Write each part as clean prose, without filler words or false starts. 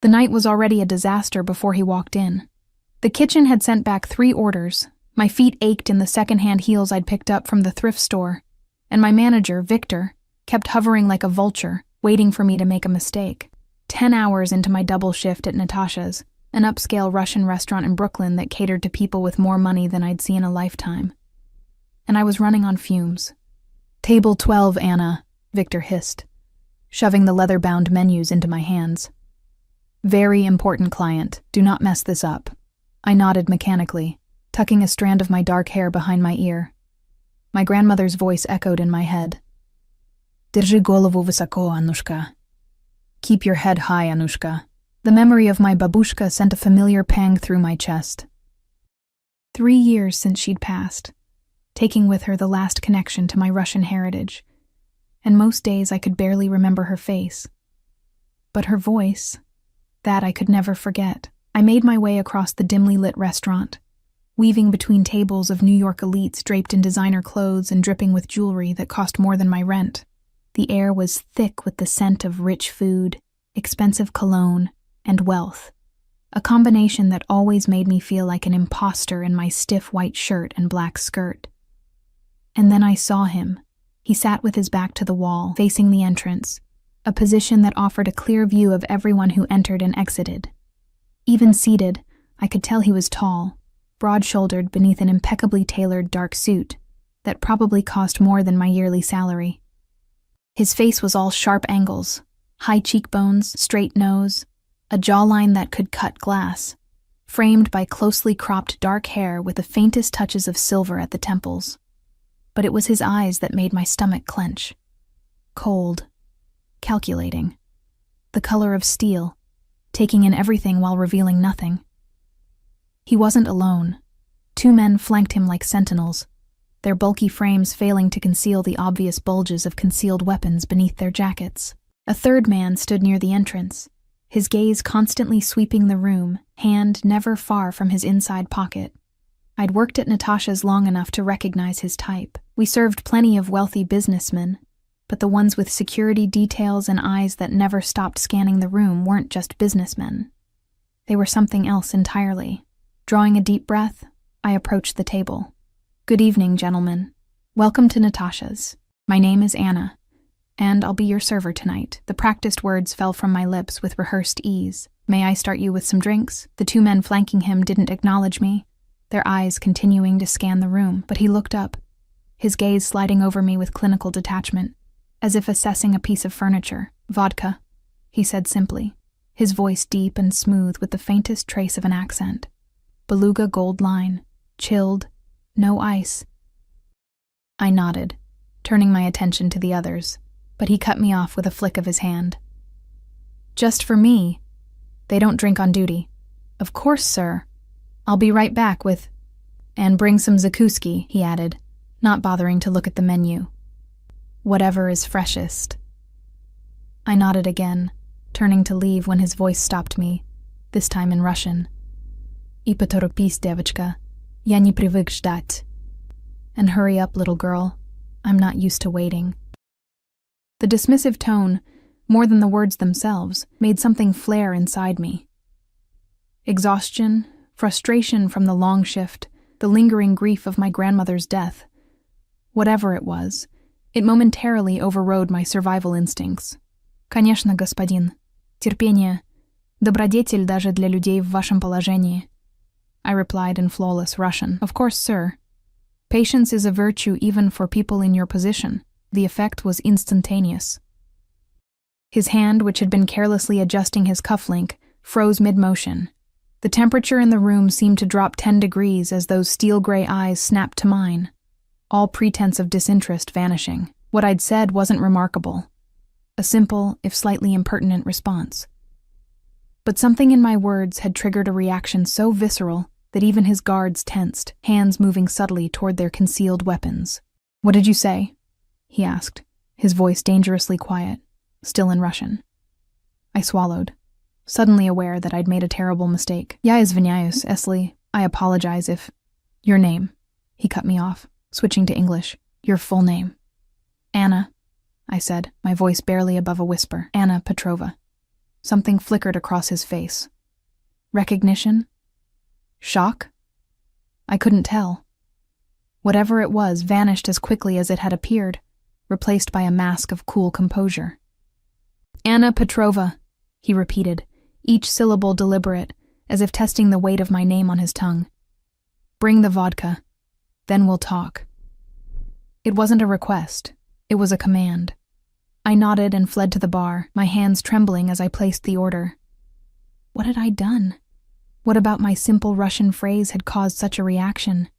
The night was already a disaster before he walked in. The kitchen had sent back 3 orders, my feet ached in the second-hand heels I'd picked up from the thrift store, and my manager, Victor, kept hovering like a vulture, waiting for me to make a mistake. 10 hours into my double shift at Natasha's, an upscale Russian restaurant in Brooklyn that catered to people with more money than I'd seen in a lifetime. And I was running on fumes. "Table 12, Anna," Victor hissed, shoving the leather-bound menus into my hands. "Very important client. Do not mess this up." I nodded mechanically, tucking a strand of my dark hair behind my ear. My grandmother's voice echoed in my head. "Держи голову высоко, Anushka." Keep your head high, Anushka. The memory of my babushka sent a familiar pang through my chest. 3 years since she'd passed, taking with her the last connection to my Russian heritage, and most days I could barely remember her face. But her voice, that I could never forget. I made my way across the dimly lit restaurant, weaving between tables of New York elites draped in designer clothes and dripping with jewelry that cost more than my rent. The air was thick with the scent of rich food, expensive cologne, and wealth, a combination that always made me feel like an imposter in my stiff white shirt and black skirt. And then I saw him. He sat with his back to the wall, facing the entrance, a position that offered a clear view of everyone who entered and exited. Even seated, I could tell he was tall, broad-shouldered beneath an impeccably tailored dark suit that probably cost more than my yearly salary. His face was all sharp angles, high cheekbones, straight nose, a jawline that could cut glass, framed by closely cropped dark hair with the faintest touches of silver at the temples. But it was his eyes that made my stomach clench. Cold, calculating, the color of steel, taking in everything while revealing nothing. He wasn't alone. 2 men flanked him like sentinels, their bulky frames failing to conceal the obvious bulges of concealed weapons beneath their jackets. A 3rd man stood near the entrance, his gaze constantly sweeping the room, hand never far from his inside pocket. I'd worked at Natasha's long enough to recognize his type. We served plenty of wealthy businessmen, but the ones with security details and eyes that never stopped scanning the room weren't just businessmen. They were something else entirely. Drawing a deep breath, I approached the table. "Good evening, gentlemen. Welcome to Natasha's. My name is Anna, and I'll be your server tonight." The practiced words fell from my lips with rehearsed ease. "May I start you with some drinks?" The 2 men flanking him didn't acknowledge me, their eyes continuing to scan the room, but he looked up, his gaze sliding over me with clinical detachment, as if assessing a piece of furniture. "Vodka," he said simply, his voice deep and smooth with the faintest trace of an accent. "Beluga Gold Line, chilled, no ice." I nodded, turning my attention to the others, but he cut me off with a flick of his hand. "Just for me. They don't drink on duty." "Of course, sir. I'll be right back with—" "And bring some zakuski," he added, not bothering to look at the menu. "Whatever is freshest." I nodded again, turning to leave when his voice stopped me, this time in Russian. "И поторопись, девочка. Я не привык ждать." And hurry up, little girl. I'm not used to waiting. The dismissive tone, more than the words themselves, made something flare inside me. Exhaustion, frustration from the long shift, the lingering grief of my grandmother's death. Whatever it was, it momentarily overrode my survival instincts. «Конечно, господин. Терпение. Добродетель даже для людей в вашем положении», I replied in flawless Russian. "Of course, sir. Patience is a virtue even for people in your position." The effect was instantaneous. His hand, which had been carelessly adjusting his cufflink, froze mid-motion. The temperature in the room seemed to drop 10 degrees as those steel-gray eyes snapped to mine, all pretense of disinterest vanishing. What I'd said wasn't remarkable. A simple, if slightly impertinent response. But something in my words had triggered a reaction so visceral that even his guards tensed, hands moving subtly toward their concealed weapons. "What did you say?" he asked, his voice dangerously quiet, still in Russian. I swallowed, suddenly aware that I'd made a terrible mistake. "Я извиняюсь, Esli. I apologize if—" "Your name," he cut me off, switching to English. "Your full name." "Anna," I said, my voice barely above a whisper. "Anna Petrova." Something flickered across his face. Recognition? Shock? I couldn't tell. Whatever it was vanished as quickly as it had appeared, replaced by a mask of cool composure. Anna Petrova, he repeated, each syllable deliberate, as if testing the weight of my name on his tongue. Bring the vodka, then we'll talk. It wasn't a request, it was a command. I nodded and fled to the bar, my hands trembling as I placed the order. What had I done? What about my simple Russian phrase had caused such a reaction?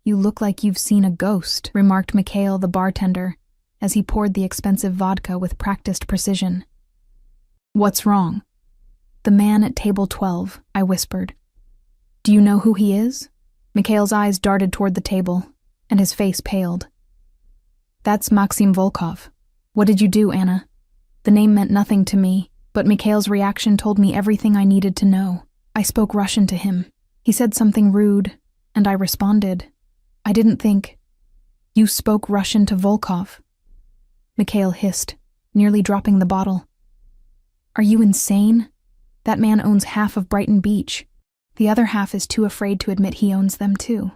You look like you've seen a ghost, remarked Mikhail, the bartender, as he poured the expensive vodka with practiced precision. What's wrong? The man at table 12, I whispered. Do you know who he is? Mikhail's eyes darted toward the table, and his face paled. That's Maxim Volkov. What did you do, Anna? The name meant nothing to me, but Mikhail's reaction told me everything I needed to know. I spoke Russian to him. He said something rude, and I responded. I didn't think. You spoke Russian to Volkov? Mikhail hissed, nearly dropping the bottle. Are you insane? That man owns half of Brighton Beach. The other half is too afraid to admit he owns them too.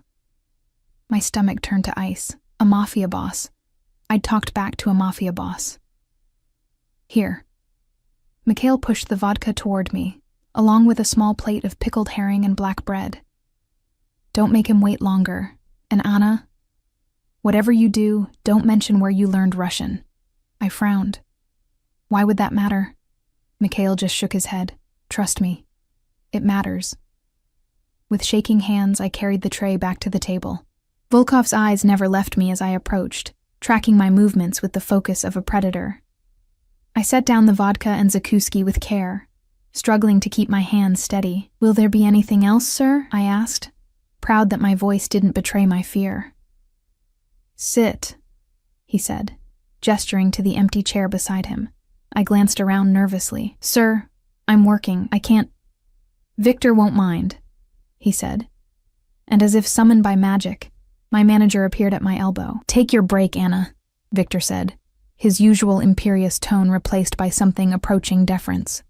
My stomach turned to ice. A mafia boss. I'd talked back to a mafia boss. Here. Mikhail pushed the vodka toward me, along with a small plate of pickled herring and black bread. Don't make him wait longer. And Anna, whatever you do, don't mention where you learned Russian. I frowned. Why would that matter? Mikhail just shook his head. Trust me. It matters. With shaking hands, I carried the tray back to the table. Volkov's eyes never left me as I approached, tracking my movements with the focus of a predator. I set down the vodka and Zakuski with care, struggling to keep my hands steady. Will there be anything else, sir? I asked, proud that my voice didn't betray my fear. Sit, he said, gesturing to the empty chair beside him. I glanced around nervously. Sir, I'm working. I can't. Victor won't mind, he said. And as if summoned by magic, my manager appeared at my elbow. Take your break, Anna, Victor said, his usual imperious tone replaced by something approaching deference.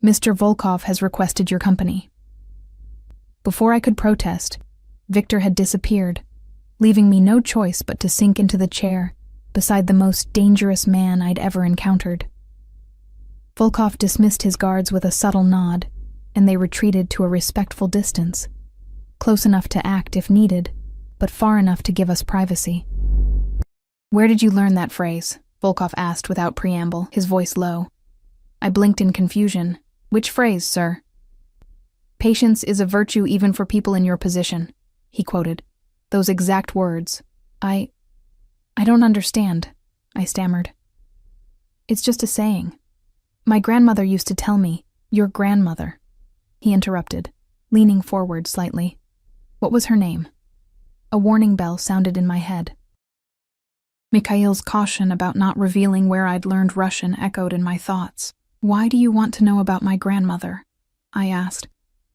Mr. Volkov has requested your company. Before I could protest, Victor had disappeared, leaving me no choice but to sink into the chair beside the most dangerous man I'd ever encountered. Volkov dismissed his guards with a subtle nod, and they retreated to a respectful distance, close enough to act if needed, but far enough to give us privacy. Where did you learn that phrase? Volkov asked without preamble, his voice low. I blinked in confusion. Which phrase, sir? Patience is a virtue even for people in your position, he quoted. Those exact words. I don't understand, I stammered. It's just a saying. My grandmother used to tell me, your grandmother. He interrupted, leaning forward slightly. What was her name? A warning bell sounded in my head. Mikhail's caution about not revealing where I'd learned Russian echoed in my thoughts. Why do you want to know about my grandmother? I asked,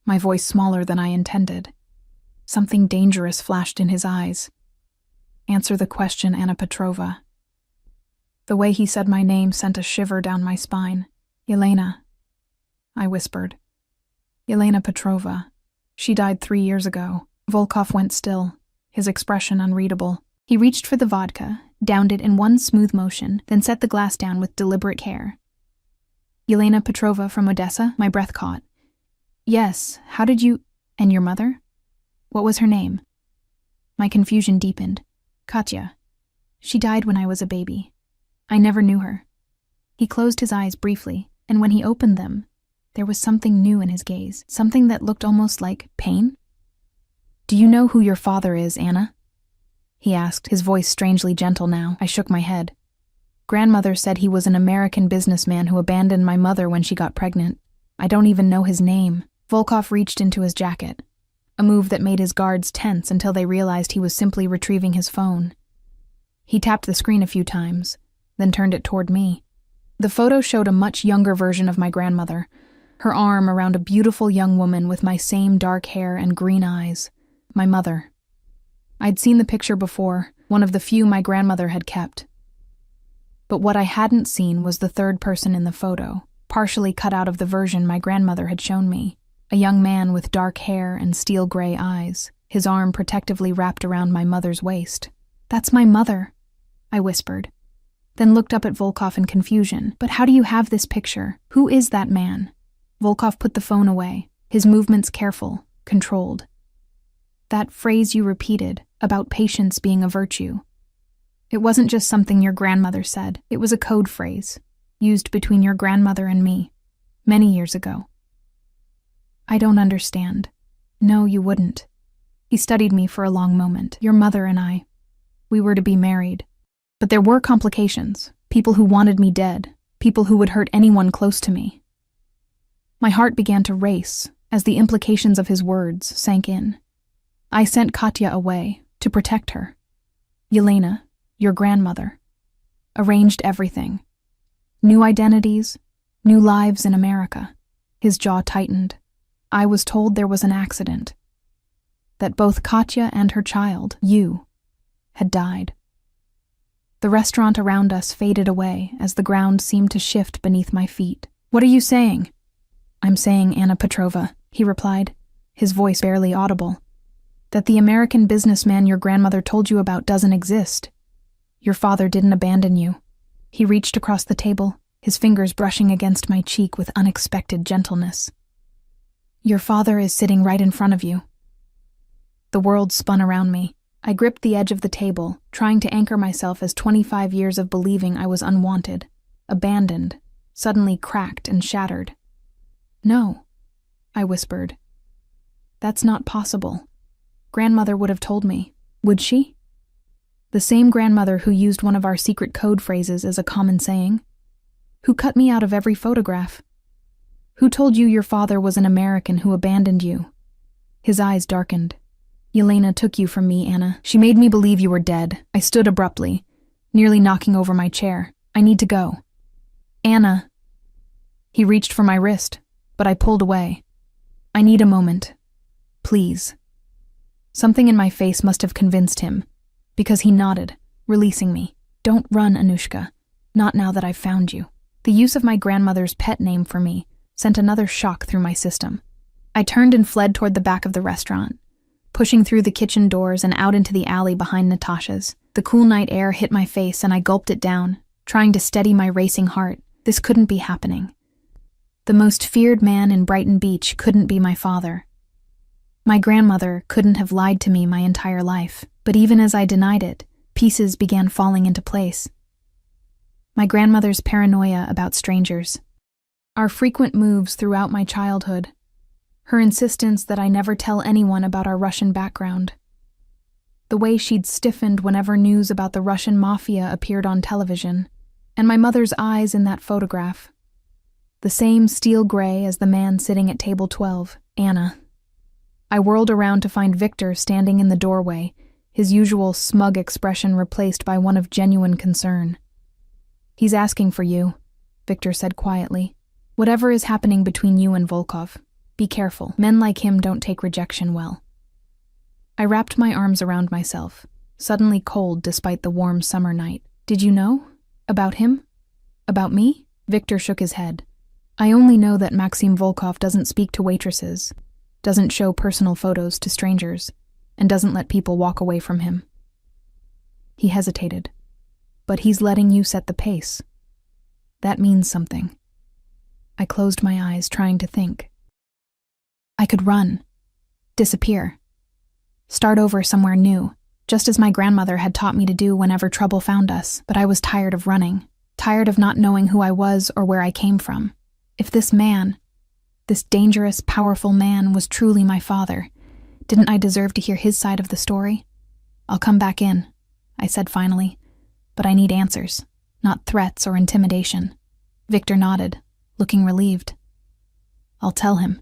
my voice smaller than I intended. Something dangerous flashed in his eyes. Answer the question, Anna Petrova. The way he said my name sent a shiver down my spine. Yelena, I whispered. Yelena Petrova. She died 3 years ago. Volkov went still, his expression unreadable. He reached for the vodka, downed it in one smooth motion, then set the glass down with deliberate care. Yelena Petrova from Odessa? My breath caught. Yes, how did you... And your mother? What was her name? My confusion deepened. Katya. She died when I was a baby. I never knew her. He closed his eyes briefly, and when he opened them, there was something new in his gaze, something that looked almost like pain. Do you know who your father is, Anna? He asked, his voice strangely gentle now. I shook my head. Grandmother said he was an American businessman who abandoned my mother when she got pregnant. I don't even know his name. Volkov reached into his jacket, a move that made his guards tense until they realized he was simply retrieving his phone. He tapped the screen a few times, then turned it toward me. The photo showed a much younger version of my grandmother, her arm around a beautiful young woman with my same dark hair and green eyes. My mother. I'd seen the picture before, one of the few my grandmother had kept. But what I hadn't seen was the third person in the photo, partially cut out of the version my grandmother had shown me. A young man with dark hair and steel-gray eyes, his arm protectively wrapped around my mother's waist. "That's my mother," I whispered, then looked up at Volkov in confusion. "But how do you have this picture? Who is that man?" Volkov put the phone away, his movements careful, controlled. "That phrase you repeated, about patience being a virtue. It wasn't just something your grandmother said. It was a code phrase, used between your grandmother and me, many years ago." "I don't understand." "No, you wouldn't." He studied me for a long moment. "Your mother and I, we were to be married. But there were complications, people who wanted me dead, people who would hurt anyone close to me." My heart began to race as the implications of his words sank in. "I sent Katya away to protect her. Yelena, your grandmother, arranged everything. New identities, new lives in America." His jaw tightened. "I was told there was an accident, that both Katya and her child, you, had died." The restaurant around us faded away as the ground seemed to shift beneath my feet. "What are you saying?" "I'm saying, Anna Petrova," he replied, his voice barely audible, "that the American businessman your grandmother told you about doesn't exist. Your father didn't abandon you." He reached across the table, his fingers brushing against my cheek with unexpected gentleness. "Your father is sitting right in front of you." The world spun around me. I gripped the edge of the table, trying to anchor myself as 25 years of believing I was unwanted, abandoned, suddenly cracked and shattered. "No," I whispered. "That's not possible. Grandmother would have told me. Would she? The same grandmother who used one of our secret code phrases as a common saying? Who cut me out of every photograph? Who told you your father was an American who abandoned you?" His eyes darkened. "Yelena took you from me, Anna. She made me believe you were dead." I stood abruptly, nearly knocking over my chair. "I need to go." "Anna." He reached for my wrist, but I pulled away. "I need a moment. Please." Something in my face must have convinced him, because he nodded, releasing me. "Don't run, Anushka. Not now that I've found you." The use of my grandmother's pet name for me sent another shock through my system. I turned and fled toward the back of the restaurant, pushing through the kitchen doors and out into the alley behind Natasha's. The cool night air hit my face and I gulped it down, trying to steady my racing heart. This couldn't be happening. The most feared man in Brighton Beach couldn't be my father. My grandmother couldn't have lied to me my entire life, but even as I denied it, pieces began falling into place. My grandmother's paranoia about strangers, our frequent moves throughout my childhood, her insistence that I never tell anyone about our Russian background, the way she'd stiffened whenever news about the Russian Mafia appeared on television, and my mother's eyes in that photograph. The same steel gray as the man sitting at table 12, Anna. I whirled around to find Victor standing in the doorway, his usual smug expression replaced by one of genuine concern. "He's asking for you," Victor said quietly. "Whatever is happening between you and Volkov, be careful. Men like him don't take rejection well." I wrapped my arms around myself, suddenly cold despite the warm summer night. "Did you know? About him? About me?" Victor shook his head. "I only know that Maxim Volkov doesn't speak to waitresses, doesn't show personal photos to strangers, and doesn't let people walk away from him." He hesitated. "But he's letting you set the pace. That means something." I closed my eyes, trying to think. I could run, disappear, start over somewhere new, just as my grandmother had taught me to do whenever trouble found us, but I was tired of running, tired of not knowing who I was or where I came from. If this man, this dangerous, powerful man, was truly my father, didn't I deserve to hear his side of the story? "I'll come back in," I said finally, "but I need answers, not threats or intimidation." Victor nodded, looking relieved. "I'll tell him."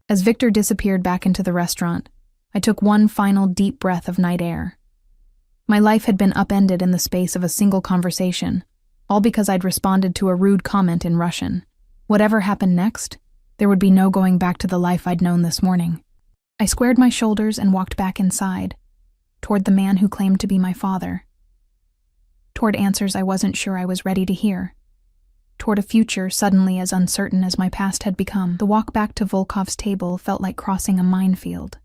As Victor disappeared back into the restaurant, I took one final deep breath of night air. My life had been upended in the space of a single conversation, all because I'd responded to a rude comment in Russian. Whatever happened next, there would be no going back to the life I'd known this morning. I squared my shoulders and walked back inside, toward the man who claimed to be my father. toward answers I wasn't sure I was ready to hear, toward a future suddenly as uncertain as my past had become. The walk back to Volkov's table felt like crossing a minefield.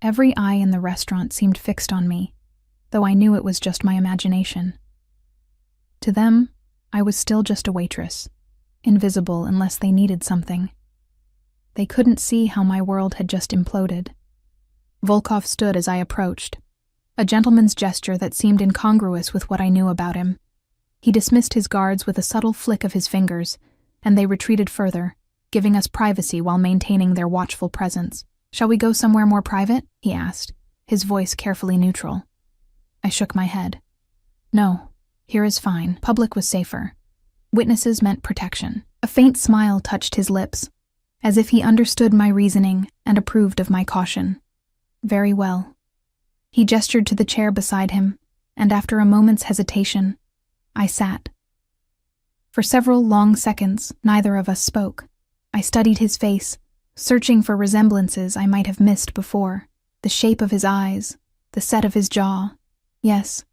Every eye in the restaurant seemed fixed on me, though I knew it was just my imagination. To them, I was still just a waitress, invisible unless they needed something. They couldn't see how my world had just imploded. Volkov stood as I approached, a gentleman's gesture that seemed incongruous with what I knew about him. He dismissed his guards with a subtle flick of his fingers, and they retreated further, giving us privacy while maintaining their watchful presence. "Shall we go somewhere more private?" he asked, his voice carefully neutral. I shook my head. "No, here is fine. Public was safer. Witnesses meant protection." A faint smile touched his lips, as if he understood my reasoning and approved of my caution. "Very well." He gestured to the chair beside him, and after a moment's hesitation, I sat. For several long seconds, neither of us spoke. I studied his face, searching for resemblances I might have missed before. The shape of his eyes, the set of his jaw. Yes,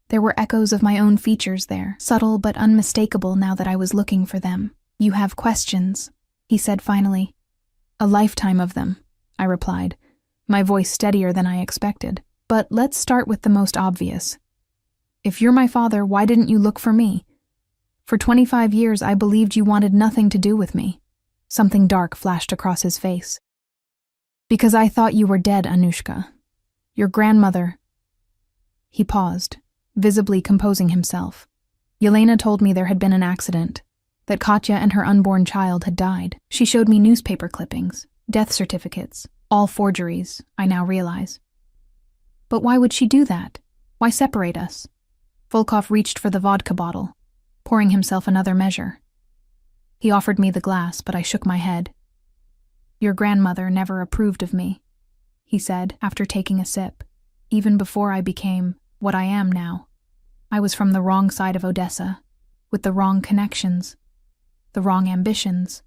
there were echoes of my own features there, subtle but unmistakable now that I was looking for them. "You have questions," he said finally. "A lifetime of them," I replied, my voice steadier than I expected. "But let's start with the most obvious. If you're my father, why didn't you look for me? For 25 years, I believed you wanted nothing to do with me." Something dark flashed across his face. "Because I thought you were dead, Anushka. Your grandmother—" He paused, visibly composing himself. "Yelena told me there had been an accident, that Katya and her unborn child had died. She showed me newspaper clippings, death certificates, all forgeries, I now realize. But why would she do that? Why separate us?" Volkov reached for the vodka bottle, pouring himself another measure. He offered me the glass, but I shook my head. "Your grandmother never approved of me," he said after taking a sip. "Even before I became what I am now. I was from the wrong side of Odessa, with the wrong connections, the wrong ambitions."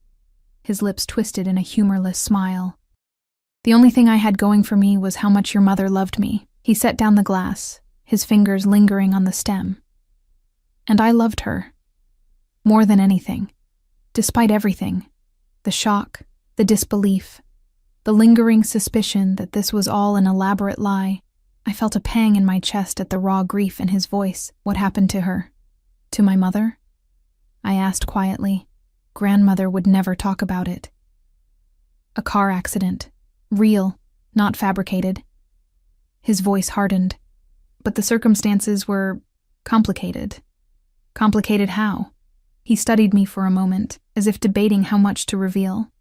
His lips twisted in a humorless smile. "The only thing I had going for me was how much your mother loved me." He set down the glass, his fingers lingering on the stem. "And I loved her. More than anything. Despite everything. The shock, the disbelief, the lingering suspicion that this was all an elaborate lie. I felt a pang in my chest at the raw grief in his voice. "What happened to her? To my mother?" I asked quietly. Grandmother would never talk about it. "A car accident. Real, not fabricated." His voice hardened. "But the circumstances were complicated." "Complicated how?" He studied me for a moment, as if debating how much to reveal.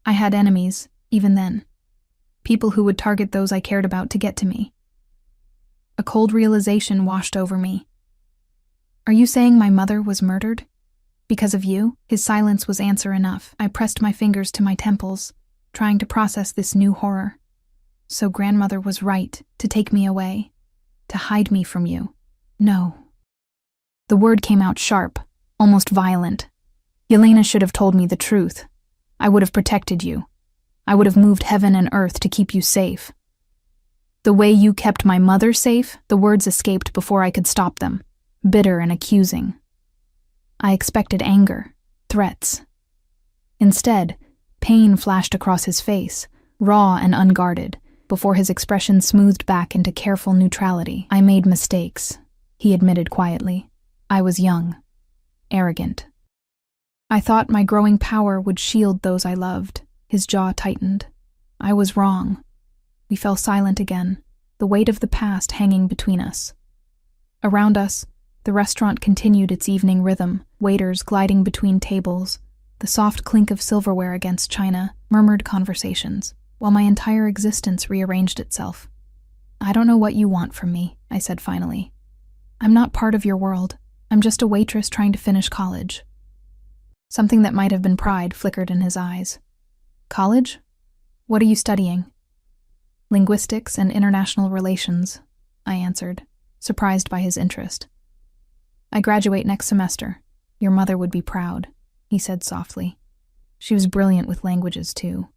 "I had enemies, even then. People who would target those I cared about to get to me." A cold realization washed over me. "Are you saying my mother was murdered? Because of you?" His silence was answer enough. I pressed my fingers to my temples, trying to process this new horror. "So grandmother was right to take me away, to hide me from you." "No." The word came out sharp, almost violent. "Yelena should have told me the truth. I would have protected you. I would have moved heaven and earth to keep you safe." "The way you kept my mother safe?" The words escaped before I could stop them, bitter and accusing. I expected anger, threats. Instead, pain flashed across his face, raw and unguarded, before his expression smoothed back into careful neutrality. "I made mistakes," he admitted quietly. "I was young, arrogant. I thought my growing power would shield those I loved." His jaw tightened. "I was wrong." We fell silent again, the weight of the past hanging between us. Around us, the restaurant continued its evening rhythm, waiters gliding between tables, the soft clink of silverware against china, murmured conversations, while my entire existence rearranged itself. "I don't know what you want from me," I said finally. "I'm not part of your world. I'm just a waitress trying to finish college." Something that might have been pride flickered in his eyes. "College? What are you studying?" "Linguistics and international relations," I answered, surprised by his interest. "I graduate next semester. Your mother would be proud," he said softly. She was brilliant with languages, too.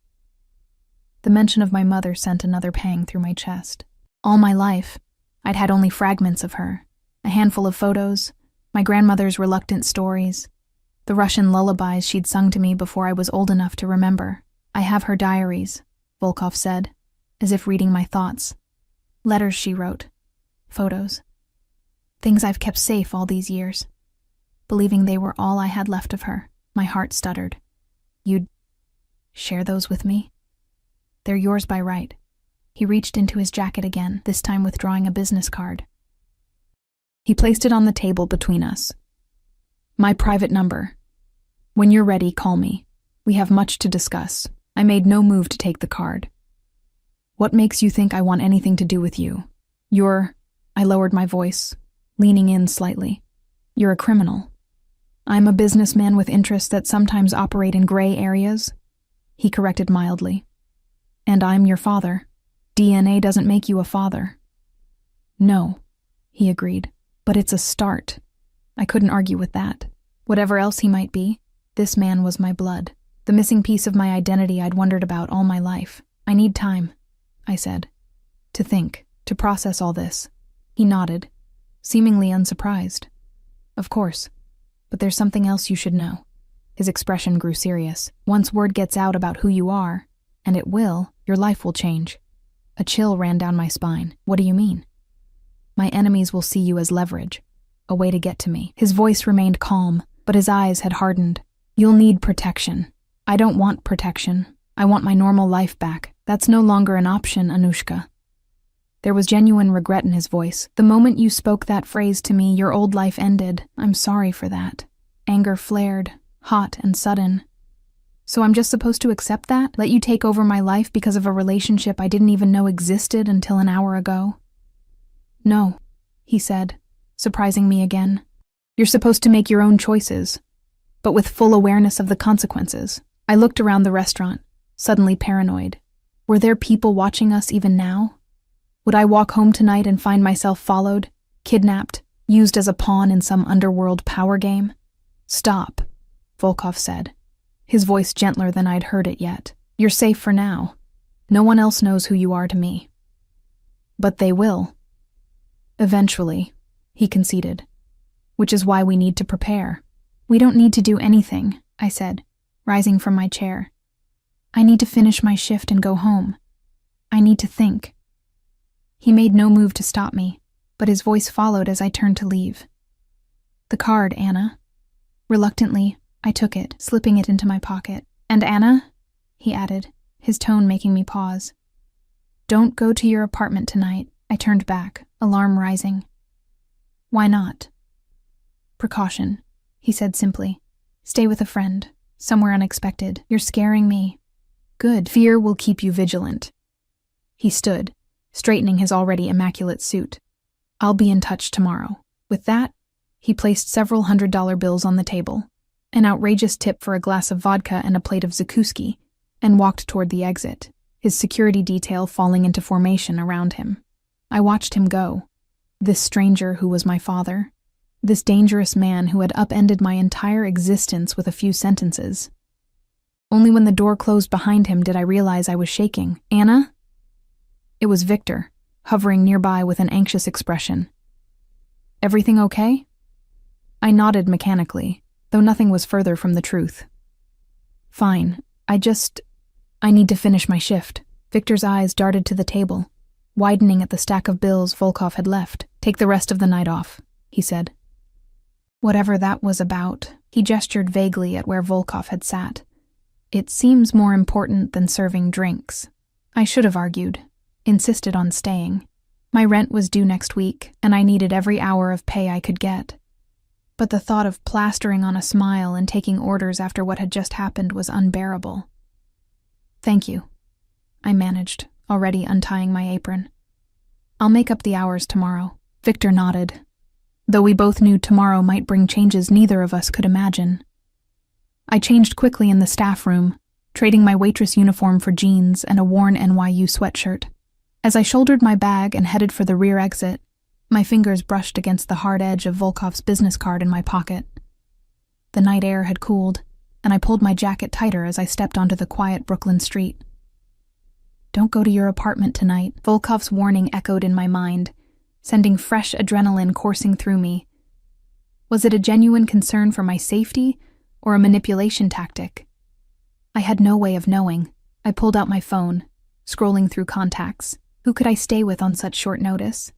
The mention of my mother sent another pang through my chest. All my life, I'd had only fragments of her, A handful of photos, my grandmother's reluctant stories, the Russian lullabies she'd sung to me before I was old enough to remember. I have her diaries, Volkov said, as if reading my thoughts. Letters she wrote. Photos. Things I've kept safe all these years. Believing they were all I had left of her, my heart stuttered. You'd share those with me? They're yours by right. He reached into his jacket again, this time withdrawing a business card. He placed it on the table between us. My private number. When you're ready, call me. We have much to discuss. I made no move to take the card. What makes you think I want anything to do with you? I lowered my voice, leaning in slightly. You're a criminal. I'm a businessman with interests that sometimes operate in gray areas. He corrected mildly. And I'm your father. DNA doesn't make you a father. No, he agreed, but it's a start. I couldn't argue with that. Whatever else he might be, this man was my blood, the missing piece of my identity I'd wondered about all my life. I need time, I said, to think, to process all this. He nodded, seemingly unsurprised. Of course, but there's something else you should know. His expression grew serious. Once word gets out about who you are, and it will, your life will change. A chill ran down my spine. What do you mean? My enemies will see you as leverage, a way to get to me. His voice remained calm, but his eyes had hardened. You'll need protection. I don't want protection. I want my normal life back. That's no longer an option, Anushka. There was genuine regret in his voice. The moment you spoke that phrase to me, your old life ended. I'm sorry for that. Anger flared, hot and sudden. So I'm just supposed to accept that? Let you take over my life because of a relationship I didn't even know existed until an hour ago? No, he said, surprising me again. You're supposed to make your own choices, but with full awareness of the consequences. I looked around the restaurant, suddenly paranoid. Were there people watching us even now? Would I walk home tonight and find myself followed, kidnapped, used as a pawn in some underworld power game? Stop, Volkov said, his voice gentler than I'd heard it yet. You're safe for now. No one else knows who you are to me. But they will. Eventually, he conceded. Which is why we need to prepare. We don't need to do anything, I said, rising from my chair. I need to finish my shift and go home. I need to think. He made no move to stop me, but his voice followed as I turned to leave. The card, Anna. Reluctantly, I took it, slipping it into my pocket. And Anna, he added, his tone making me pause. Don't go to your apartment tonight. I turned back, alarm rising. Why not? Precaution, he said simply. Stay with a friend, somewhere unexpected. You're scaring me. Good, fear will keep you vigilant. He stood, straightening his already immaculate suit. I'll be in touch tomorrow. With that, he placed several $100 bills on the table, an outrageous tip for a glass of vodka and a plate of zakuski, and walked toward the exit, his security detail falling into formation around him. I watched him go. This stranger who was my father, this dangerous man who had upended my entire existence with a few sentences. Only when the door closed behind him did I realize I was shaking. Anna? It was Victor, hovering nearby with an anxious expression. Everything okay? I nodded mechanically, though nothing was further from the truth. Fine, I need to finish my shift. Victor's eyes darted to the table, widening at the stack of bills Volkov had left. Take the rest of the night off, he said. Whatever that was about, he gestured vaguely at where Volkov had sat. It seems more important than serving drinks. I should have argued, insisted on staying. My rent was due next week, and I needed every hour of pay I could get. But the thought of plastering on a smile and taking orders after what had just happened was unbearable. Thank you, I managed, already untying my apron. I'll make up the hours tomorrow. Victor nodded, though we both knew tomorrow might bring changes neither of us could imagine. I changed quickly in the staff room, trading my waitress uniform for jeans and a worn NYU sweatshirt. As I shouldered my bag and headed for the rear exit, my fingers brushed against the hard edge of Volkov's business card in my pocket. The night air had cooled, and I pulled my jacket tighter as I stepped onto the quiet Brooklyn street. Don't go to your apartment tonight, Volkov's warning echoed in my mind, sending fresh adrenaline coursing through me. Was it a genuine concern for my safety or a manipulation tactic? I had no way of knowing. I pulled out my phone, scrolling through contacts. Who could I stay with on such short notice?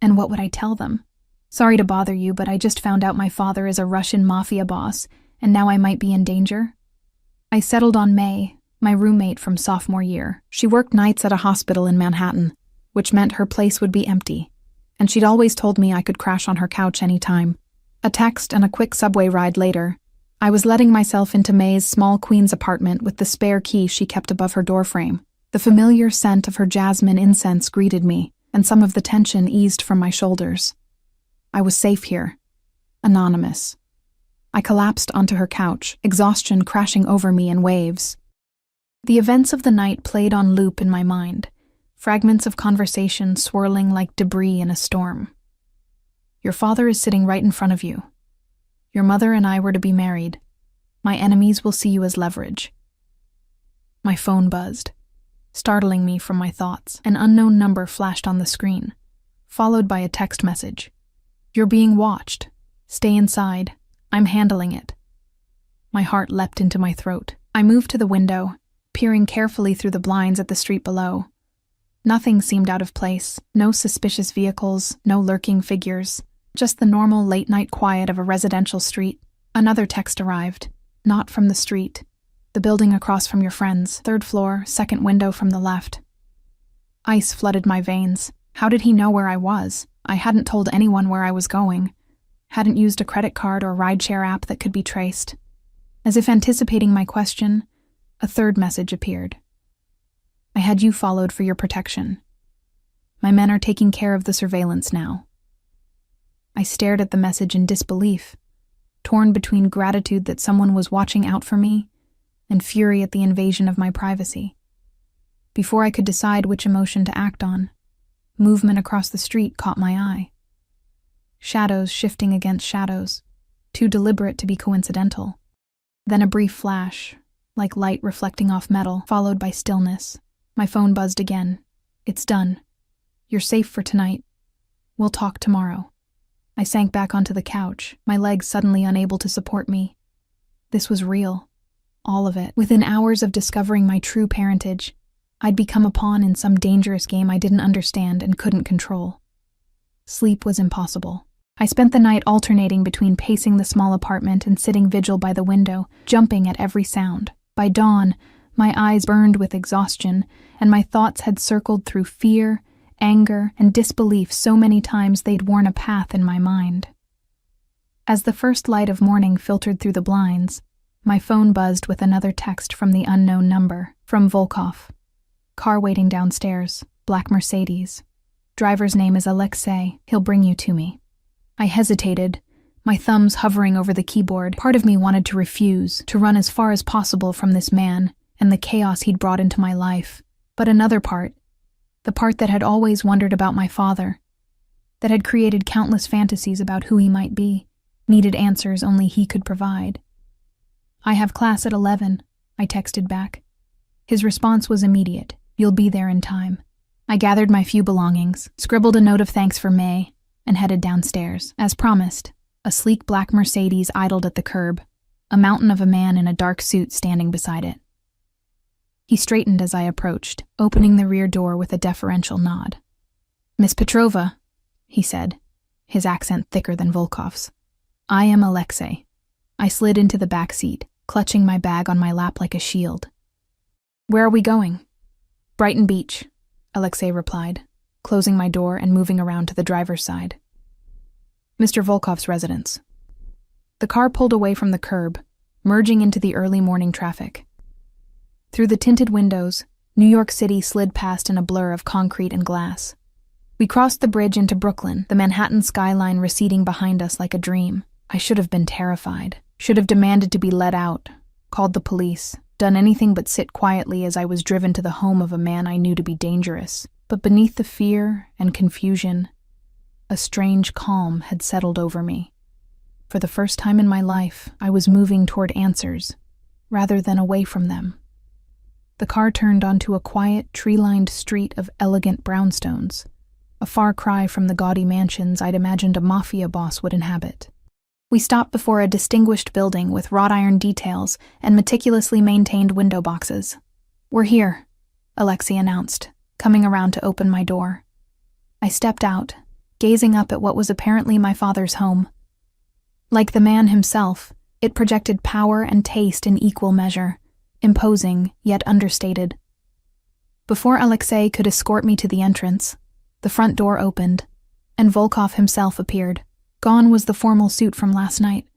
And what would I tell them? Sorry to bother you, but I just found out my father is a Russian mafia boss, and now I might be in danger. I settled on May, my roommate from sophomore year. She worked nights at a hospital in Manhattan, which meant her place would be empty, and she'd always told me I could crash on her couch any time. A text and a quick subway ride later, I was letting myself into May's small Queens apartment with the spare key she kept above her doorframe. The familiar scent of her jasmine incense greeted me, and some of the tension eased from my shoulders. I was safe here. Anonymous. I collapsed onto her couch, exhaustion crashing over me in waves. The events of the night played on loop in my mind, fragments of conversation swirling like debris in a storm. Your father is sitting right in front of you. Your mother and I were to be married. My enemies will see you as leverage. My phone buzzed, startling me from my thoughts. An unknown number flashed on the screen, followed by a text message. You're being watched. Stay inside. I'm handling it. My heart leapt into my throat. I moved to the window, peering carefully through the blinds at the street below. Nothing seemed out of place. No suspicious vehicles, no lurking figures. Just the normal late-night quiet of a residential street. Another text arrived. Not from the street. The building across from your friends. 3rd floor, 2nd window from the left. Ice flooded my veins. How did he know where I was? I hadn't told anyone where I was going. Hadn't used a credit card or rideshare app that could be traced. As if anticipating my question, a 3rd message appeared. I had you followed for your protection. My men are taking care of the surveillance now. I stared at the message in disbelief, torn between gratitude that someone was watching out for me and fury at the invasion of my privacy. Before I could decide which emotion to act on, movement across the street caught my eye. Shadows shifting against shadows, too deliberate to be coincidental. Then a brief flash, like light reflecting off metal, followed by stillness. My phone buzzed again. It's done. You're safe for tonight. We'll talk tomorrow. I sank back onto the couch, my legs suddenly unable to support me. This was real. All of it. Within hours of discovering my true parentage, I'd become a pawn in some dangerous game I didn't understand and couldn't control. Sleep was impossible. I spent the night alternating between pacing the small apartment and sitting vigil by the window, jumping at every sound. By dawn, my eyes burned with exhaustion, and my thoughts had circled through fear, anger, and disbelief so many times they'd worn a path in my mind. As the first light of morning filtered through the blinds, my phone buzzed with another text from the unknown number, from Volkov. Car waiting downstairs, black Mercedes. Driver's name is Alexei. He'll bring you to me. I hesitated, my thumbs hovering over the keyboard. Part of me wanted to refuse, to run as far as possible from this man and the chaos he'd brought into my life. But another part, the part that had always wondered about my father, that had created countless fantasies about who he might be, needed answers only he could provide. I have class at 11, I texted back. His response was immediate. You'll be there in time. I gathered my few belongings, scribbled a note of thanks for May, and headed downstairs. As promised, a sleek black Mercedes idled at the curb, a mountain of a man in a dark suit standing beside it. He straightened as I approached, opening the rear door with a deferential nod. Miss Petrova, he said, his accent thicker than Volkov's. I am Alexei. I slid into the back seat, clutching my bag on my lap like a shield. Where are we going? Brighton Beach, Alexei replied, closing my door and moving around to the driver's side. Mr. Volkov's residence. The car pulled away from the curb, merging into the early morning traffic. Through the tinted windows, New York City slid past in a blur of concrete and glass. We crossed the bridge into Brooklyn, the Manhattan skyline receding behind us like a dream. I should have been terrified, should have demanded to be let out, called the police, done anything but sit quietly as I was driven to the home of a man I knew to be dangerous. But beneath the fear and confusion, a strange calm had settled over me. For the first time in my life, I was moving toward answers, rather than away from them. The car turned onto a quiet, tree-lined street of elegant brownstones. a far cry from the gaudy mansions I'd imagined a mafia boss would inhabit. We stopped before a distinguished building with wrought iron details and meticulously maintained window boxes. "We're here," Alexei announced, coming around to open my door. I stepped out, gazing up at what was apparently my father's home. Like the man himself, it projected power and taste in equal measure, imposing yet understated. Before Alexei could escort me to the entrance, the front door opened, and Volkov himself appeared. Gone was the formal suit from last night,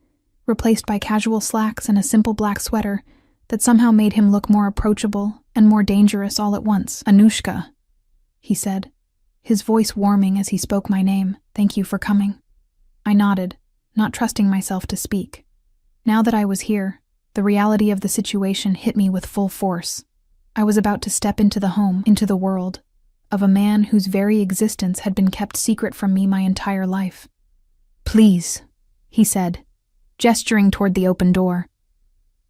replaced by casual slacks and a simple black sweater that somehow made him look more approachable and more dangerous all at once. "Anushka," he said, his voice warming as he spoke my name. "Thank you for coming." I nodded, not trusting myself to speak. Now that I was here, the reality of the situation hit me with full force. I was about to step into the home, into the world, of a man whose very existence had been kept secret from me my entire life. "Please," he said, gesturing toward the open door.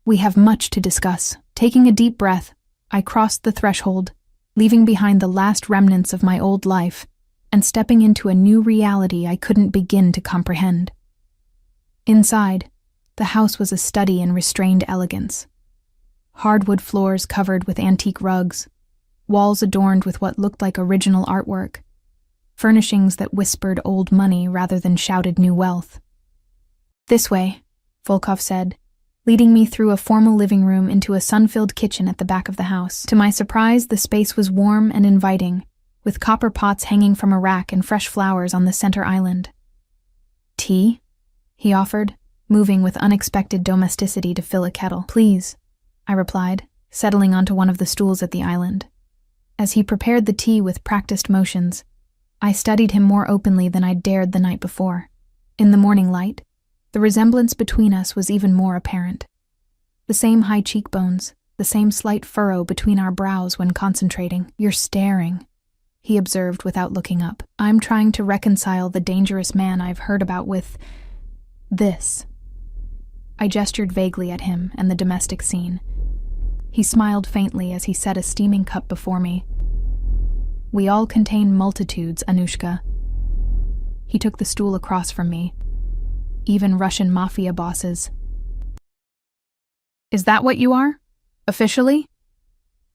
"We have much to discuss." Taking a deep breath, I crossed the threshold, leaving behind the last remnants of my old life and stepping into a new reality I couldn't begin to comprehend. Inside, the house was a study in restrained elegance. Hardwood floors covered with antique rugs, walls adorned with what looked like original artwork, furnishings that whispered old money rather than shouted new wealth. "This way," Volkov said, leading me through a formal living room into a sun-filled kitchen at the back of the house. To my surprise, the space was warm and inviting, with copper pots hanging from a rack and fresh flowers on the center island. "Tea?" he offered, moving with unexpected domesticity to fill a kettle. "Please," I replied, settling onto one of the stools at the island. As he prepared the tea with practiced motions, I studied him more openly than I'd dared the night before. In the morning light, the resemblance between us was even more apparent. The same high cheekbones, the same slight furrow between our brows when concentrating. "You're staring," he observed without looking up. "I'm trying to reconcile the dangerous man I've heard about with this." I gestured vaguely at him and the domestic scene. He smiled faintly as he set a steaming cup before me. "We all contain multitudes, Anushka." He took the stool across from me. "Even Russian mafia bosses." "Is that what you are? Officially?"